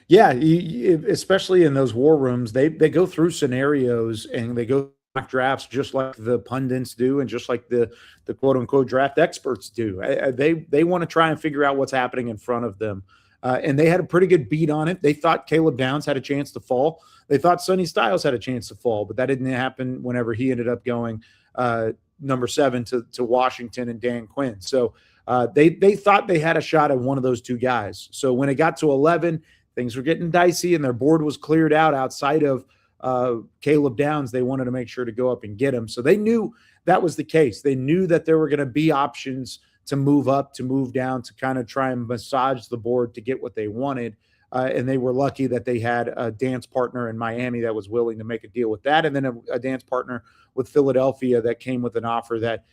Yeah, especially in those war rooms, they go through scenarios and they go mock drafts just like the pundits do and just like the quote unquote draft experts do. They want to try and figure out what's happening in front of them. And they had a pretty good beat on it. They thought Caleb Downs had a chance to fall. They thought Sonny Styles had a chance to fall, but that didn't happen whenever he ended up going number 7 to Washington and Dan Quinn. So they thought they had a shot at one of those two guys. So when it got to 11, things were getting dicey and their board was cleared out outside of Caleb Downs. They wanted to make sure to go up and get him. So they knew that was the case. They knew that there were going to be options to move up, to move down, to kind of try and massage the board to get what they wanted. And they were lucky that they had a dance partner in Miami that was willing to make a deal with that. And then a dance partner with Philadelphia that came with an offer that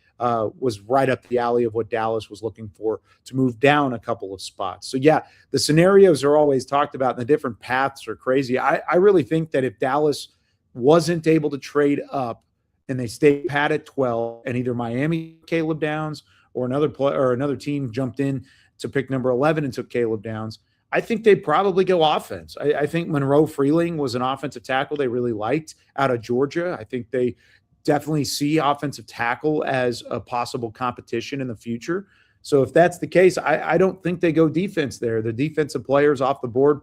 was right up the alley of what Dallas was looking for to move down a couple of spots. So yeah, the scenarios are always talked about and the different paths are crazy. I really think that if Dallas wasn't able to trade up and they stayed pat at 12 and either Miami, Caleb Downs, or another team jumped in to pick number 11 and took Caleb Downs, I think they'd probably go offense. I think Monroe Freeling was an offensive tackle they really liked out of Georgia. I think they definitely see offensive tackle as a possible competition in the future. So if that's the case, I don't think they go defense there. The defensive players off the board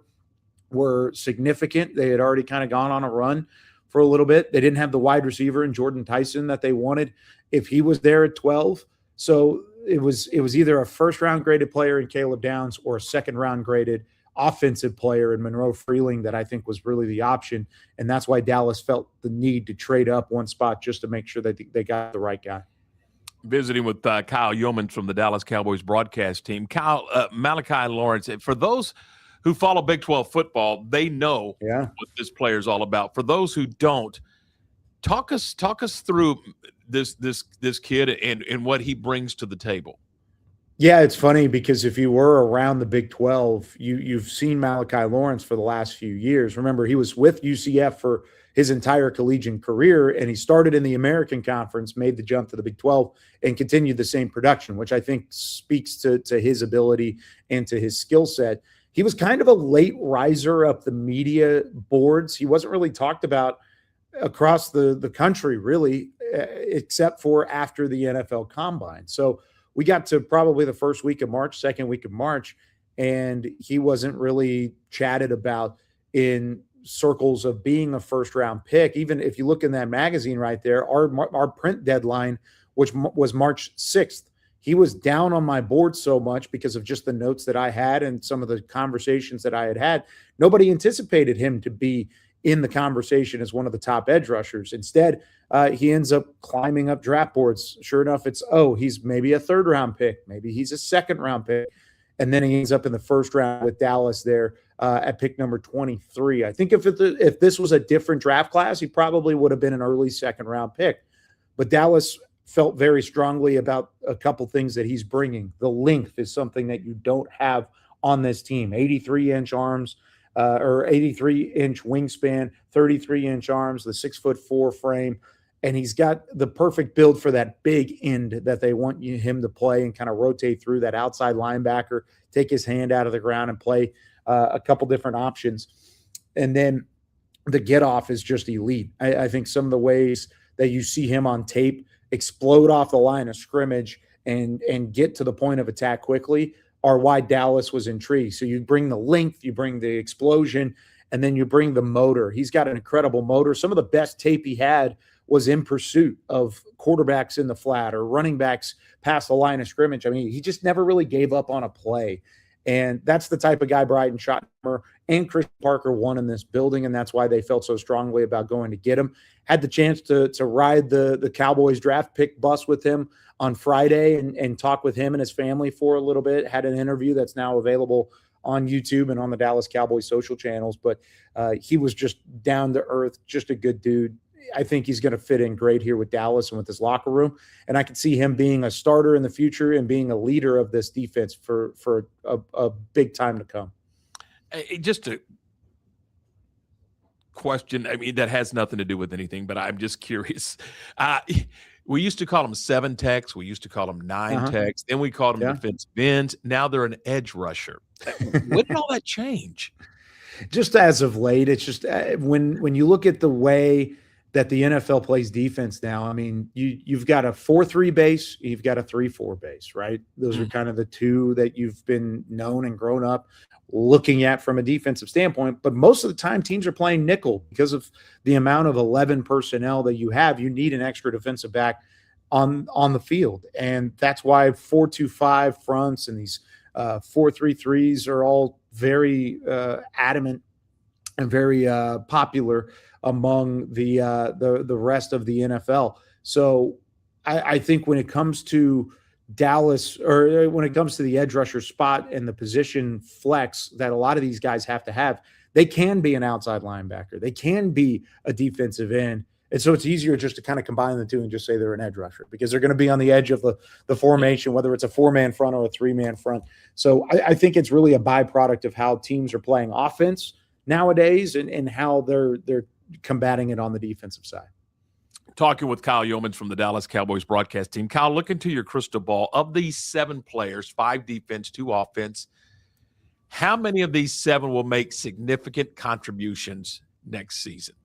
were significant. They had already kind of gone on a run for a little bit. They didn't have the wide receiver in Jordan Tyson that they wanted if he was there at 12. So it was either a first-round graded player in Caleb Downs or a second-round graded offensive player in Monroe Freeling that I think was really the option. And that's why Dallas felt the need to trade up one spot just to make sure that they got the right guy. Visiting with Kyle Yomans from the Dallas Cowboys broadcast team. Kyle, Malachi Lawrence, for those who follow Big 12 football, they know what this player is all about. For those who don't, talk us through this kid and what he brings to the table. Yeah, it's funny because if you were around the Big 12, you've seen Malachi Lawrence for the last few years. Remember, he was with UCF for his entire collegiate career, and he started in the American Conference, made the jump to the Big 12, and continued the same production, which I think speaks to his ability and to his skill set. He was kind of a late riser up the media boards. He wasn't really talked about across the country, really, except for after the NFL Combine. So we got to probably the first week of March, second week of March, and he wasn't really chatted about in circles of being a first-round pick. Even if you look in that magazine right there, our print deadline, which was March 6th, he was down on my board so much because of just the notes that I had and some of the conversations that I had had. Nobody anticipated him to be in the conversation as one of the top edge rushers. Instead, he ends up climbing up draft boards. Sure enough, he's maybe a third-round pick. Maybe he's a second-round pick. And then he ends up in the first round with Dallas there at pick number 23. I think if this was a different draft class, he probably would have been an early second-round pick. But Dallas felt very strongly about a couple things that he's bringing. The length is something that you don't have on this team. 83-inch arms, or 83-inch wingspan, 33-inch arms, the 6'4" frame. And he's got the perfect build for that big end that they want him to play and kind of rotate through that outside linebacker, take his hand out of the ground and play a couple different options. And then the get off is just elite. I think some of the ways that you see him on tape explode off the line of scrimmage and get to the point of attack quickly are why Dallas was intrigued. So you bring the length, you bring the explosion, and then you bring the motor. He's got an incredible motor. Some of the best tape he had was in pursuit of quarterbacks in the flat or running backs past the line of scrimmage. I mean, he just never really gave up on a play. And that's the type of guy Bryden Schottenheimer and Christian Parker want in this building, and that's why they felt so strongly about going to get him. Had the chance to ride the Cowboys draft pick bus with him on Friday and talk with him and his family for a little bit. Had an interview that's now available on YouTube and on the Dallas Cowboys social channels. But he was just down to earth, just a good dude. I think he's going to fit in great here with Dallas and with his locker room. And I could see him being a starter in the future and being a leader of this defense for a big time to come. Just a question, I mean, that has nothing to do with anything, but I'm just curious. We used to call them 7 techs. We used to call them 9 techs. Then we called them defensive ends. Now they're an edge rusher. When did all that change? Just as of late, it's just when you look at the way that the NFL plays defense now, I mean, you've got a 4-3 base, you've got a 3-4 base, right? Those are kind of the two that you've been known and grown up looking at from a defensive standpoint. But most of the time, teams are playing nickel because of the amount of 11 personnel that you have. You need an extra defensive back on the field, and that's why 4-2-5 fronts and these 4-3-3s are all very adamant and very popular among the rest of the NFL. So I think when it comes to Dallas, or when it comes to the edge rusher spot and the position flex that a lot of these guys have to have, they can be an outside linebacker. They can be a defensive end. And so it's easier just to kind of combine the two and just say they're an edge rusher because they're going to be on the edge of the formation, whether it's a 4-man front or a 3-man front. So I think it's really a byproduct of how teams are playing offense nowadays and how they're combating it on the defensive side. Talking with Kyle Yomans from the Dallas Cowboys broadcast team. Kyle, look into your crystal ball. Of these 7 players, 5 defense, 2 offense, how many of these 7 will make significant contributions next season?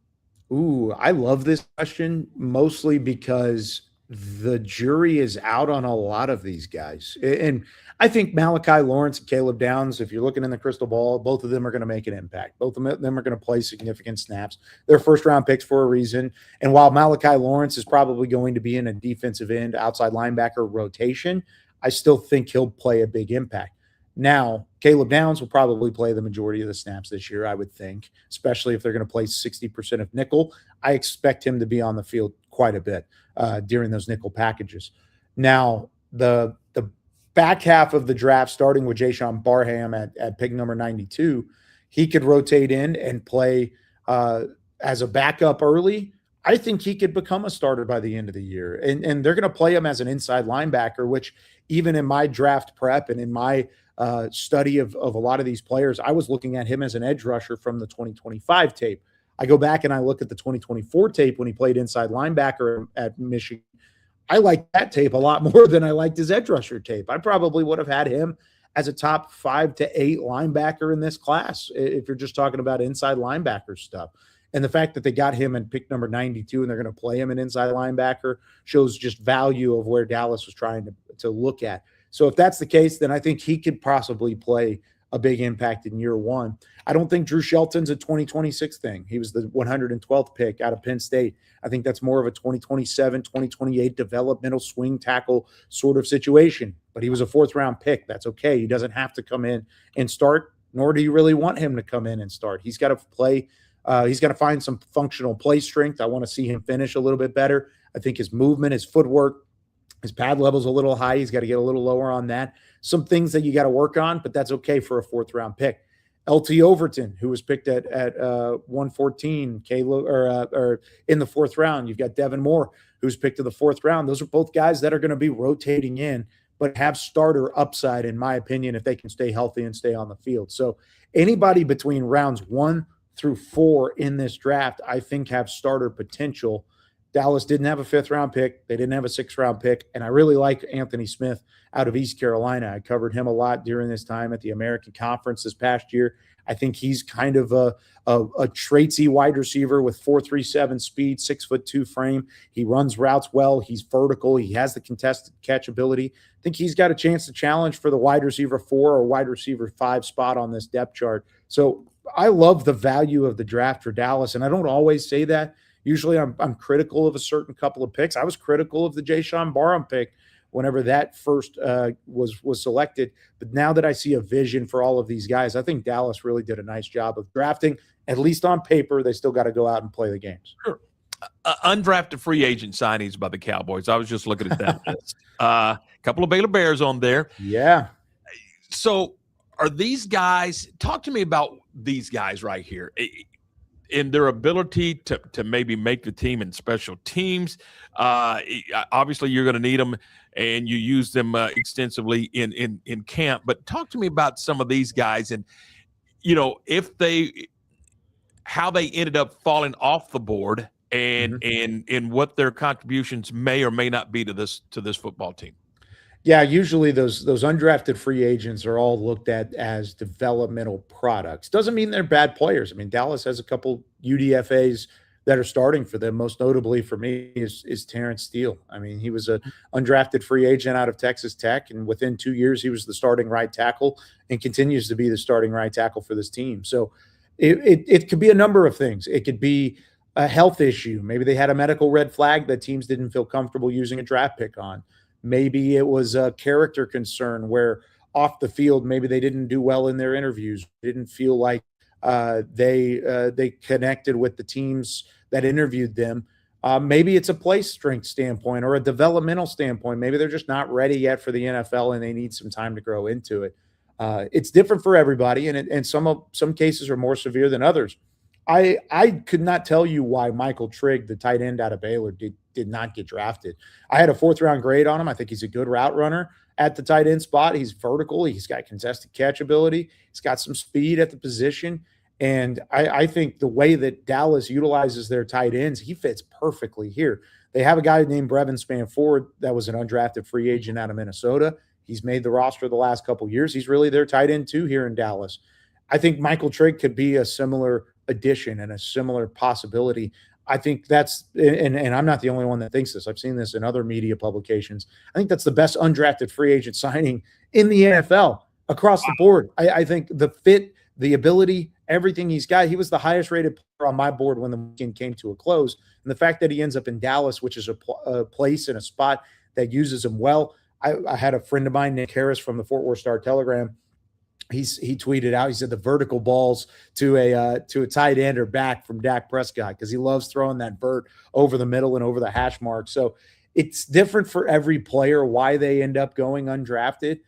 Ooh, I love this question, mostly because the jury is out on a lot of these guys. And I think Malachi Lawrence and Caleb Downs, if you're looking in the crystal ball, both of them are going to make an impact. Both of them are going to play significant snaps. They're first-round picks for a reason. And while Malachi Lawrence is probably going to be in a defensive end, outside linebacker rotation, I still think he'll play a big impact. Now, Caleb Downs will probably play the majority of the snaps this year, I would think, especially if they're going to play 60% of nickel. I expect him to be on the field quite a bit during those nickel packages. Now, the back half of the draft, starting with Jason Barham at pick number 92, he could rotate in and play as a backup early. I think he could become a starter by the end of the year. And they're going to play him as an inside linebacker, which even in my draft prep and in my study of a lot of these players, I was looking at him as an edge rusher from the 2025 tape. I go back and I look at the 2024 tape when he played inside linebacker at Michigan. I like that tape a lot more than I liked his edge rusher tape. I probably would have had him as a top 5 to 8 linebacker in this class if you're just talking about inside linebacker stuff. And the fact that they got him in pick number 92 and they're going to play him an inside linebacker shows just value of where Dallas was trying to look at. So if that's the case, then I think he could possibly play a big impact in year one. I don't think Drew Shelton's a 2026 thing. He was the 112th pick out of Penn State. I think that's more of a 2027, 2028 developmental swing tackle sort of situation. But he was a 4th-round pick. That's okay. He doesn't have to come in and start, nor do you really want him to come in and start. He's got to play. He's got to find some functional play strength. I want to see him finish a little bit better. I think his movement, his footwork, his pad level's a little high. He's got to get a little lower on that. Some things that you got to work on, but that's okay for a 4th-round pick. LT Overton, who was picked at 114, or in the 4th round. You've got Devin Moore, who's picked in the 4th round. Those are both guys that are going to be rotating in, but have starter upside, in my opinion, if they can stay healthy and stay on the field. So anybody between rounds 1 through 4 in this draft, I think have starter potential. Dallas didn't have a 5th-round pick. They didn't have a 6th-round pick. And I really like Anthony Smith out of East Carolina. I covered him a lot during this time at the American Conference this past year. I think he's kind of a traitsy wide receiver with 4.37 speed, 6'2" frame. He runs routes well. He's vertical. He has the contested catch ability. I think he's got a chance to challenge for the wide receiver 4 or wide receiver 5 spot on this depth chart. So I love the value of the draft for Dallas, and I don't always say that. Usually I'm critical of a certain couple of picks. I was critical of the Jason Barham pick whenever that first was selected. But now that I see a vision for all of these guys, I think Dallas really did a nice job of drafting. At least on paper, they still got to go out and play the games. Sure. Undrafted free agent signings by the Cowboys. I was just looking at that list. A couple of Baylor Bears on there. Yeah. So are these guys – talk to me about these guys right here in their ability to maybe make the team in special teams. Obviously, you're going to need them, and you use them extensively in camp. But talk to me about some of these guys and, how they ended up falling off the board and what their contributions may or may not be to this football team. Yeah, usually those undrafted free agents are all looked at as developmental products. Doesn't mean they're bad players. I mean, Dallas has a couple UDFAs that are starting for them. Most notably for me is Terrence Steele. I mean, he was an undrafted free agent out of Texas Tech, and within 2 years he was the starting right tackle and continues to be the starting right tackle for this team. So it could be a number of things. It could be a health issue. Maybe they had a medical red flag that teams didn't feel comfortable using a draft pick on. Maybe it was a character concern where off the field, maybe they didn't do well in their interviews, didn't feel like they connected with the teams that interviewed them. Maybe it's a play strength standpoint or a developmental standpoint. Maybe they're just not ready yet for the NFL and they need some time to grow into it. It's different for everybody, and some cases are more severe than others. I could not tell you why Michael Trigg, the tight end out of Baylor, did not get drafted. I had a 4th-round grade on him. I think he's a good route runner at the tight end spot. He's vertical. He's got contested catch ability. He's got some speed at the position. And I think the way that Dallas utilizes their tight ends, he fits perfectly here. They have a guy named Brevin Spanford that was an undrafted free agent out of Minnesota. He's made the roster the last couple of years. He's really their tight end too here in Dallas. I think Michael Trigg could be a similar addition and a similar possibility. I think that's, and I'm not the only one that thinks this. I've seen this in other media publications. I think that's the best undrafted free agent signing in the NFL across the board. I think the fit, the ability, everything he's got. He was the highest rated player on my board when the weekend came to a close. And the fact that he ends up in Dallas, which is a place and a spot that uses him well. I had a friend of mine, Nick Harris from the Fort Worth Star-Telegram. He tweeted out, he said the vertical balls to a tight end or back from Dak Prescott because he loves throwing that vert over the middle and over the hash mark. So it's different for every player why they end up going undrafted.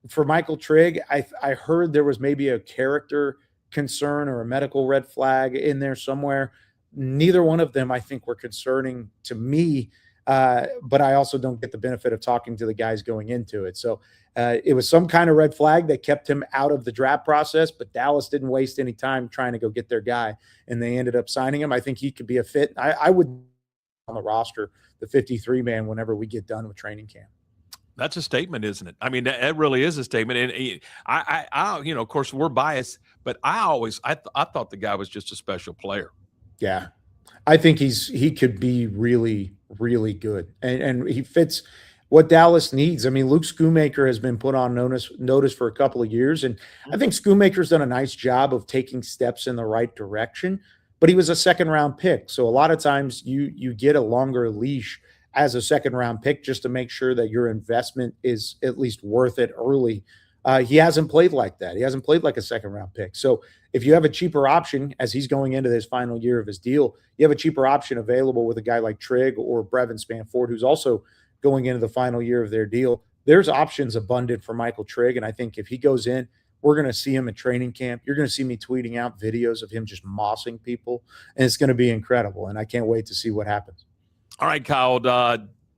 For Michael Trigg, I heard there was maybe a character concern or a medical red flag in there somewhere. Neither one of them, I think, were concerning to me, but I also don't get the benefit of talking to the guys going into it. So it was some kind of red flag that kept him out of the draft process, but Dallas didn't waste any time trying to go get their guy, and they ended up signing him. I think he could be a fit. I would on the roster, the 53-man, whenever we get done with training camp. That's a statement, isn't it? I mean, that really is a statement. And I of course, we're biased, but I thought the guy was just a special player. Yeah, I think he could be really, really good, and he fits what Dallas needs. I mean, Luke Schoonmaker has been put on notice for a couple of years, and I think Schoonmaker's done a nice job of taking steps in the right direction. But he was a 2nd-round pick, so a lot of times you get a longer leash as a 2nd-round pick just to make sure that your investment is at least worth it early. He hasn't played like that. He hasn't played like a 2nd-round pick. So if you have a cheaper option as he's going into his final year of his deal, you have a cheaper option available with a guy like Trigg or Brevin Spanford, who's also going into the final year of their deal. There's options abundant for Michael Trigg, and I think if he goes in, we're going to see him at training camp. You're going to see me tweeting out videos of him just mossing people, and it's going to be incredible, and I can't wait to see what happens. All right, Kyle,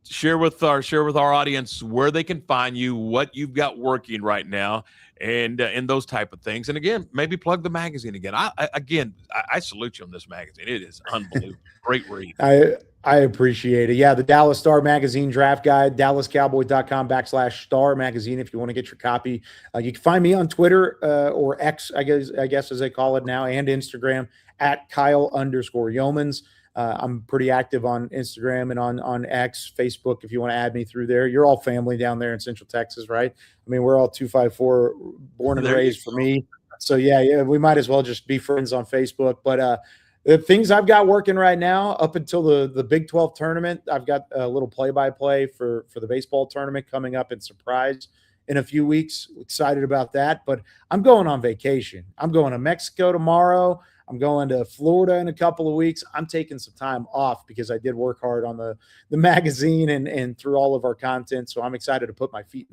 share with our audience where they can find you, what you've got working right now, and those type of things. And again, maybe plug the magazine again. I salute you on this magazine. It is unbelievable. Great read. I appreciate it. Yeah, the Dallas Star Magazine Draft Guide, DallasCowboys.com/Star Magazine if you want to get your copy. You can find me on Twitter or X, I guess as they call it now, and Instagram at Kyle_Yomans. I'm pretty active on Instagram and on X, Facebook, if you want to add me through there. You're all family down there in Central Texas, right? I mean, we're all 254 born and raised for me. So, yeah, we might as well just be friends on Facebook. But, The things I've got working right now up until the Big 12 tournament, I've got a little play-by-play for the baseball tournament coming up in Surprise in a few weeks. Excited about that, but I'm going on vacation. I'm going to Mexico tomorrow. I'm going to Florida in a couple of weeks. I'm taking some time off because I did work hard on the magazine and through all of our content. So I'm excited to put my feet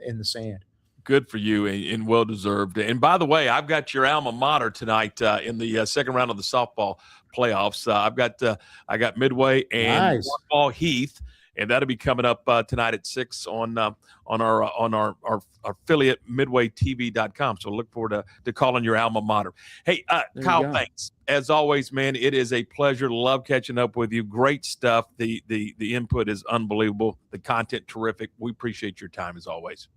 in the sand. Good for you and well-deserved. And by the way, I've got your alma mater tonight in the second round of the softball playoffs. I got Midway and Softball Heath, and that'll be coming up tonight at 6 on our affiliate midwaytv.com. So look forward to calling your alma mater. Hey, Kyle, thanks. As always, man, it is a pleasure. Love catching up with you. Great stuff. The input is unbelievable. The content terrific. We appreciate your time as always.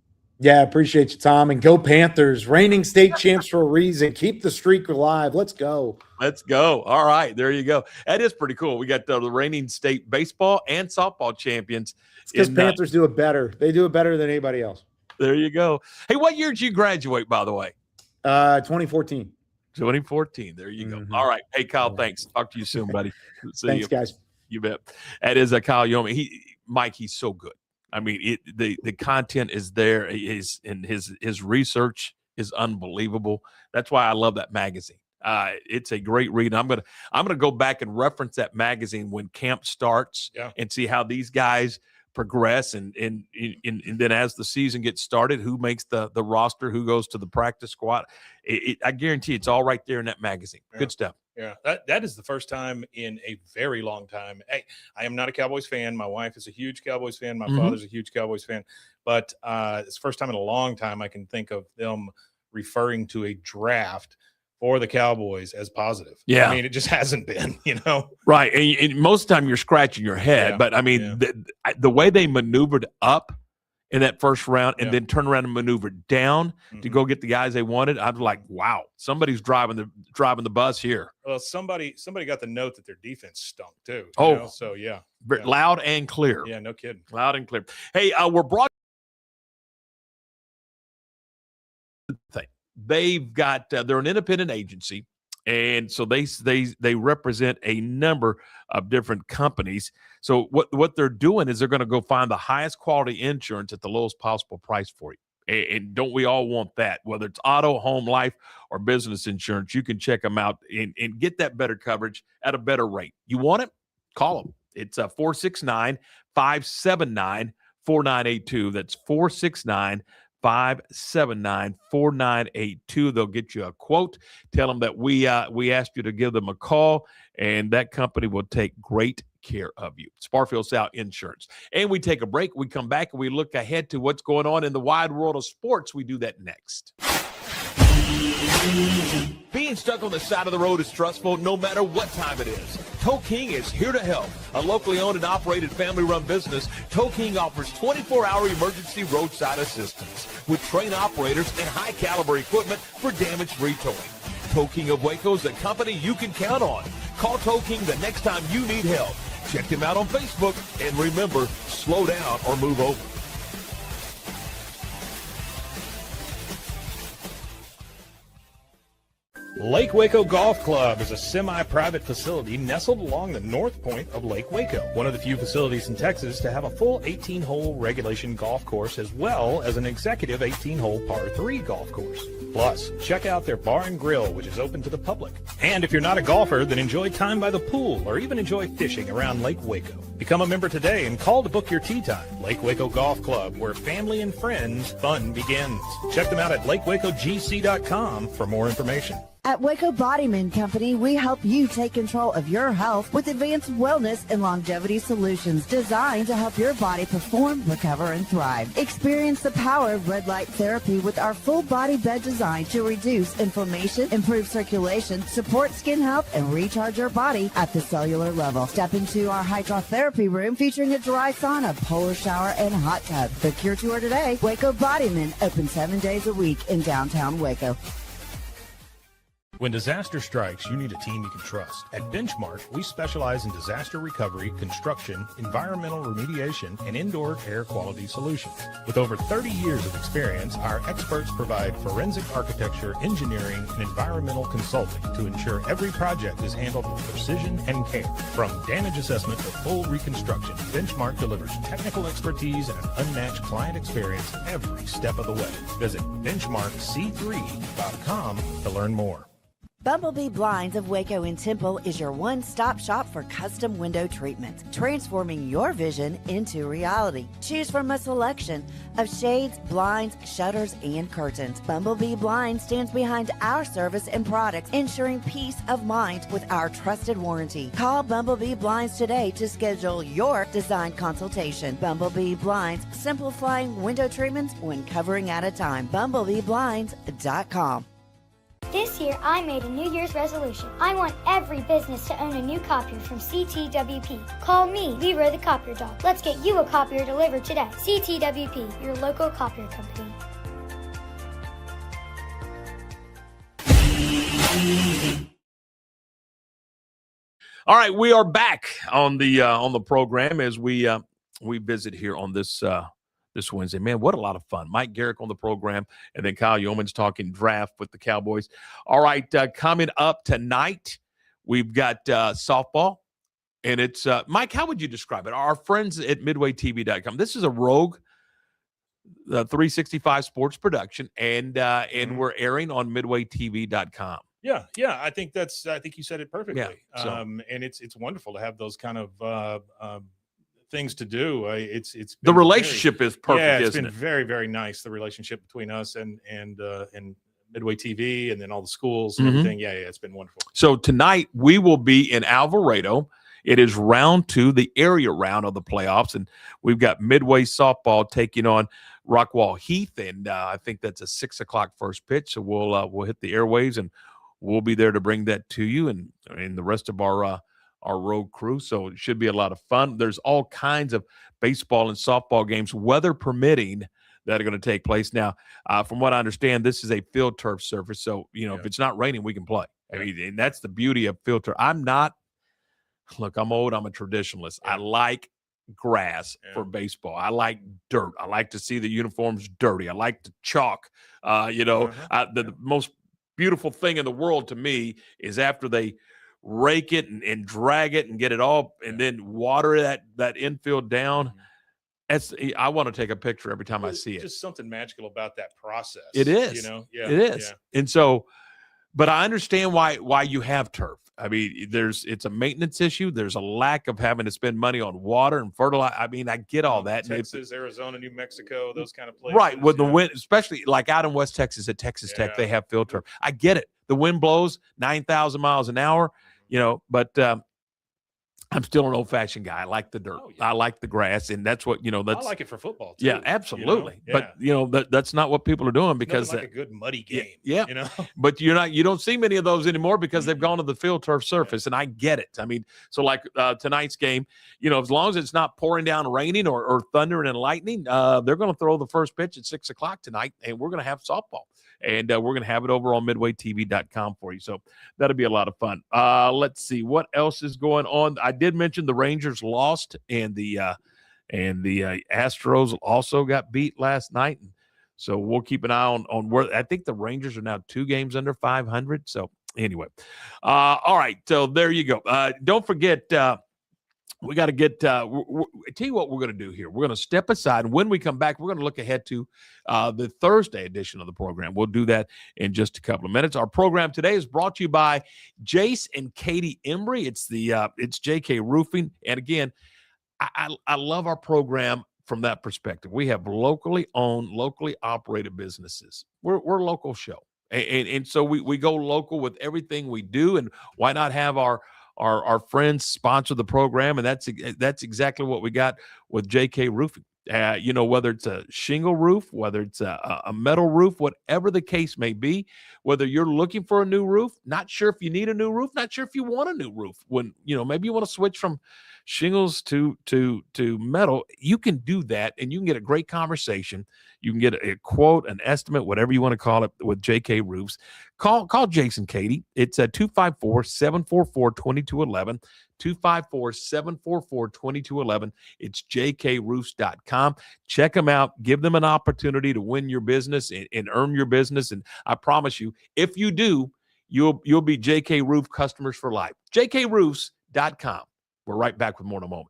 Yeah, appreciate you, Tom. And go Panthers, reigning state champs for a reason. Keep the streak alive. Let's go. Let's go. All right, there you go. That is pretty cool. We got the reigning state baseball and softball champions. Because Panthers do it better. They do it better than anybody else. There you go. Hey, what year did you graduate, by the way? 2014. 2014. There you go. All right. Hey, Kyle, thanks. Talk to you soon, buddy. Thanks, guys. You bet. That is Kyle Yoman. Mike, he's so good. I mean, the content is there. His research is unbelievable. That's why I love that magazine. It's a great read. I'm gonna go back and reference that magazine when camp starts and see how these guys progress and then as the season gets started, who makes the roster, who goes to the practice squad. I guarantee it's all right there in that magazine. Good stuff. Yeah, that is the first time in a very long time. Hey, I am not a Cowboys fan. My wife is a huge Cowboys fan. My father's a huge Cowboys fan. But it's the first time in a long time I can think of them referring to a draft for the Cowboys as positive. Yeah. I mean, it just hasn't been, Right. And most of the time you're scratching your head. But, I mean, the way they maneuvered up in that first round and then turn around and maneuver down to go get the guys they wanted, I was like, wow, somebody's driving the bus here. Well, somebody got the note that their defense stunk too. So loud and clear. Yeah, no kidding. Loud and clear. Hey, we're brought. They've got they're an independent agency, and so they represent a number of different companies. So what they're doing is they're going to go find the highest quality insurance at the lowest possible price for you. And don't we all want that? Whether it's auto, home, life, or business insurance, you can check them out and get that better coverage at a better rate. You want it? Call them. It's 469-579-4982. That's 469-579-4982. They'll get you a quote. Tell them that we asked you to give them a call, and that company will take great care of you. It's Barfield South Insurance. And we take a break. We come back and we look ahead to what's going on in the wide world of sports. We do that next. Being stuck on the side of the road is stressful no matter what time it is. Tow King is here to help. A locally owned and operated family-run business, Tow King offers 24-hour emergency roadside assistance with trained operators and high-caliber equipment for damage-free towing. Tow King of Waco is the company you can count on. Call Tow King the next time you need help. Check them out on Facebook, and remember, slow down or move over. Lake Waco Golf Club is a semi-private facility nestled along the north point of Lake Waco. One of the few facilities in Texas to have a full 18-hole regulation golf course as well as an executive 18-hole par 3 golf course. Plus, check out their bar and grill, which is open to the public. And if you're not a golfer, then enjoy time by the pool or even enjoy fishing around Lake Waco. Become a member today and call to book your tee time. Lake Waco Golf Club, where family and friends fun begins. Check them out at lakewacogc.com for more information. At Waco Bodyman Company, we help you take control of your health with advanced wellness and longevity solutions designed to help your body perform, recover, and thrive. Experience the power of red light therapy with our full body bed design to reduce inflammation, improve circulation, support skin health, and recharge your body at the cellular level. Step into our hydrotherapy room featuring a dry sauna, polar shower, and hot tub. Book your tour today. Waco Bodyman, open 7 days a week in downtown Waco. When disaster strikes, you need a team you can trust. At Benchmark, we specialize in disaster recovery, construction, environmental remediation, and indoor air quality solutions. With over 30 years of experience, our experts provide forensic architecture, engineering, and environmental consulting to ensure every project is handled with precision and care. From damage assessment to full reconstruction, Benchmark delivers technical expertise and an unmatched client experience every step of the way. Visit benchmarkc3.com to learn more. Bumblebee Blinds of Waco and Temple is your one-stop shop for custom window treatments, transforming your vision into reality. Choose from a selection of shades, blinds, shutters, and curtains. Bumblebee Blinds stands behind our service and products, ensuring peace of mind with our trusted warranty. Call Bumblebee Blinds today to schedule your design consultation. Bumblebee Blinds, simplifying window treatments one covering at a time. BumblebeeBlinds.com. This year, I made a New Year's resolution. I want every business to own a new copier from CTWP. Call me, Leroy the Copier Dog. Let's get you a copier delivered today. CTWP, your local copier company. All right, we are back on the program as we visit here on this Wednesday. Man, what a lot of fun. Mike Gerik on the program, and then Kyle Yomans talking draft with the Cowboys. All right, coming up tonight, we've got softball, and it's Mike, how would you describe it? Our friends at MidwayTV.com. This is a rogue 365 sports production, and we're airing on MidwayTV.com. Yeah. I think you said it perfectly. Yeah, so. And it's wonderful to have those kind of things to do. It's the relationship is perfect. Yeah, it's isn't been it? very, very nice. The relationship between us and Midway TV, and then all the schools and everything. Yeah, it's been wonderful. So tonight we will be in Alvarado. It is round 2, the area round of the playoffs, and we've got Midway softball taking on Rockwall Heath, and I think that's a 6:00 first pitch. So we'll hit the airwaves, and we'll be there to bring that to you and the rest of our road crew. So it should be a lot of fun. There's all kinds of baseball and softball games, weather permitting, that are going to take place. Now, from what I understand, this is a field turf surface. So, if it's not raining, we can play. I mean, and that's the beauty of field turf. I'm old. I'm a traditionalist. I like grass for baseball. I like dirt. I like to see the uniforms dirty. I like the chalk. The most beautiful thing in the world to me is after they rake it and drag it and get it all and then water that infield down. I want to take a picture every time I see it. Just something magical about that process. It is. Yeah, it is. Yeah. And so, but I understand why you have turf. I mean, it's a maintenance issue. There's a lack of having to spend money on water and fertilizer. I mean, I get all that. Texas, Arizona, New Mexico, those kind of places. Right. With the wind, especially like out in West Texas at Texas Tech, they have field turf. I get it. The wind blows 9,000 miles an hour, but I'm still an old-fashioned guy. I like the dirt. I like the grass, and that's what that's. I like it for football too. Yeah, absolutely. But that's not what people are doing because like a good muddy game. Yeah. But you don't see many of those anymore because they've gone to the field turf surface, and I get it. I mean, so like tonight's game, as long as it's not pouring down raining or thundering and lightning, they're going to throw the first pitch at 6:00 tonight, and we're going to have softball. And we're going to have it over on MidwayTV.com for you. So that'll be a lot of fun. Let's see what else is going on. I did mention the Rangers lost, and the Astros also got beat last night. And so we'll keep an eye on where. I think the Rangers are now 2 games under 500. So anyway, all right. So there you go. Don't forget. We got to get tell you what we're going to do here. We're going to step aside. When we come back, we're going to look ahead to the Thursday edition of the program. We'll do that in just a couple of minutes. Our program today is brought to you by Jace and Katie Embry. It's JK Roofing. And again, I love our program from that perspective. We have locally owned, locally operated businesses. We're a local show. And so we go local with everything we do. And why not have our friends sponsor the program, and that's exactly what we got with JK Roofing. Whether it's a shingle roof, whether it's a metal roof, whatever the case may be, whether you're looking for a new roof, not sure if you need a new roof, not sure if you want a new roof, when maybe you want to switch from shingles to metal, you can do that, and you can get a great conversation. You can get a quote, an estimate, whatever you want to call it, with JK Roofs. call Jason Katie. It's at 254-744-2211. 254-744-2211. It's jkroofs.com. Check them out. Give them an opportunity to win your business and earn your business. And I promise you, if you do, you'll be JK Roof customers for life. jkroofs.com. We're right back with more in a moment.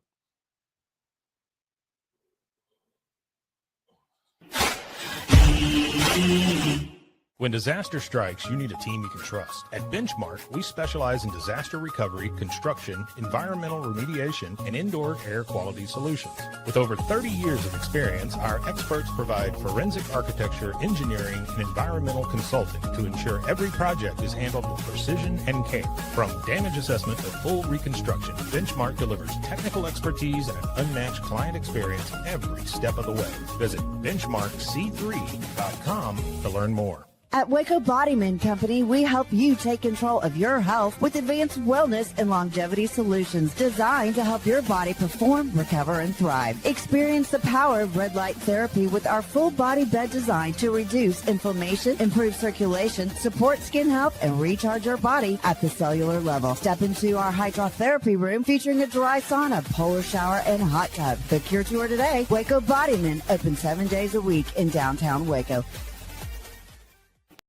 When disaster strikes, you need a team you can trust. At Benchmark, we specialize in disaster recovery, construction, environmental remediation, and indoor air quality solutions. With over 30 years of experience, our experts provide forensic architecture, engineering, and environmental consulting to ensure every project is handled with precision and care. From damage assessment to full reconstruction, Benchmark delivers technical expertise and an unmatched client experience every step of the way. Visit benchmarkc3.com to learn more. At Waco Bodyman Company, we help you take control of your health with advanced wellness and longevity solutions designed to help your body perform, recover, and thrive. Experience the power of red light therapy with our full body bed design to reduce inflammation, improve circulation, support skin health, and recharge your body at the cellular level. Step into our hydrotherapy room featuring a dry sauna, polar shower, and hot tub. Book your tour today. Waco Bodyman, open 7 days a week in downtown Waco.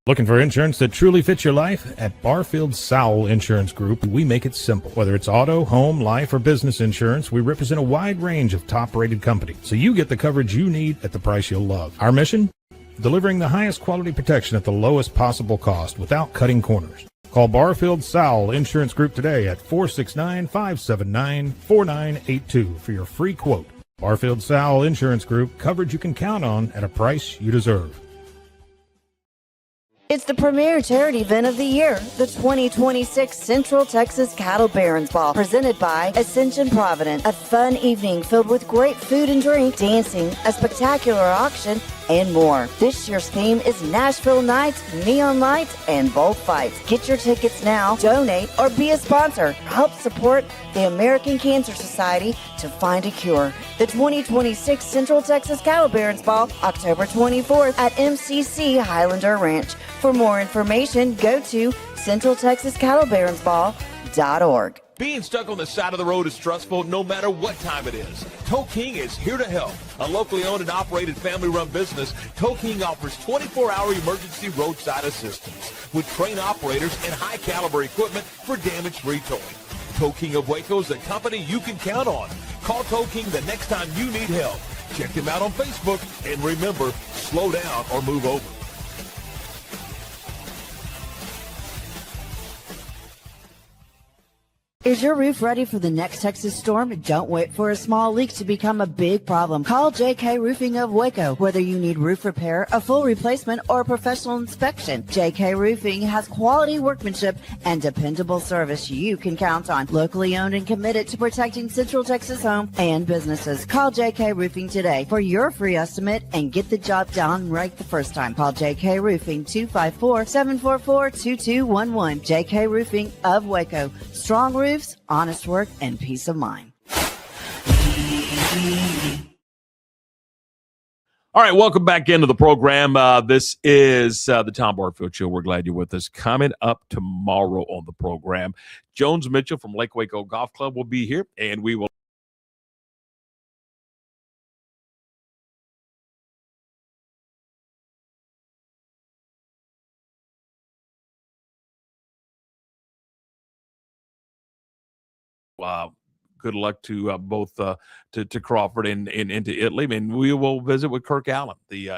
Looking for insurance that truly fits your life? At Barfield Sowell Insurance Group, we make it simple. Whether it's auto, home, life, or business insurance, we represent a wide range of top-rated companies, so you get the coverage you need at the price you'll love. Our mission? Delivering the highest quality protection at the lowest possible cost without cutting corners. Call Barfield Sowell Insurance Group today at 469-579-4982 for your free quote. Barfield Sowell Insurance Group, coverage you can count on at a price you deserve. It's the premier charity event of the year, the 2026 Central Texas Cattle Barons Ball, presented by Ascension Provident. A fun evening filled with great food and drink, dancing, a spectacular auction, and more. This year's theme is Nashville Nights, Neon Lights, and Bullfights. Get your tickets now, donate, or be a sponsor. Help support the American Cancer Society to find a cure. The 2026 Central Texas Cattle Barons Ball, October 24th at MCC Highlander Ranch. For more information, go to centraltexascattlebaronsball.org. Being stuck on the side of the road is stressful no matter what time it is. Tow King is here to help. A locally owned and operated family-run business, Tow King offers 24-hour emergency roadside assistance with trained operators and high-caliber equipment for damage-free towing. Tow King of Waco is a company you can count on. Call Tow King the next time you need help. Check them out on Facebook, and remember, slow down or move over. Is your roof ready for the next Texas storm? Don't wait for a small leak to become a big problem. Call JK Roofing of Waco. Whether you need roof repair, a full replacement, or a professional inspection, JK Roofing has quality workmanship and dependable service you can count on. Locally owned and committed to protecting Central Texas homes and businesses. Call JK Roofing today for your free estimate and get the job done right the first time. Call JK Roofing 254-744-2211. JK Roofing of Waco. Strong roofs, honest work, and peace of mind. All right, welcome back into the program. This is the Tom Barfield Show. We're glad you're with us. Coming up tomorrow on the program, Jones Mitchell from Lake Waco Golf Club will be here, and we will good luck to both to Crawford and into Italy. And we will visit with Kirk Allen, the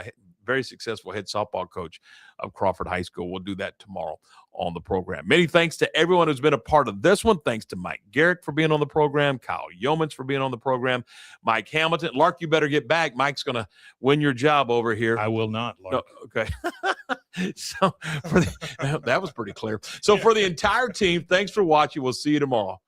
very successful head softball coach of Crawford High School. We'll do that tomorrow on the program. Many thanks to everyone who's been a part of this one. Thanks to Mike Gerik for being on the program, Kyle Yomans for being on the program, Mike Hamilton. Lark, you better get back. Mike's going to win your job over here. I will not, Lark. No, okay. So that was pretty clear. So for the entire team, thanks for watching. We'll see you tomorrow.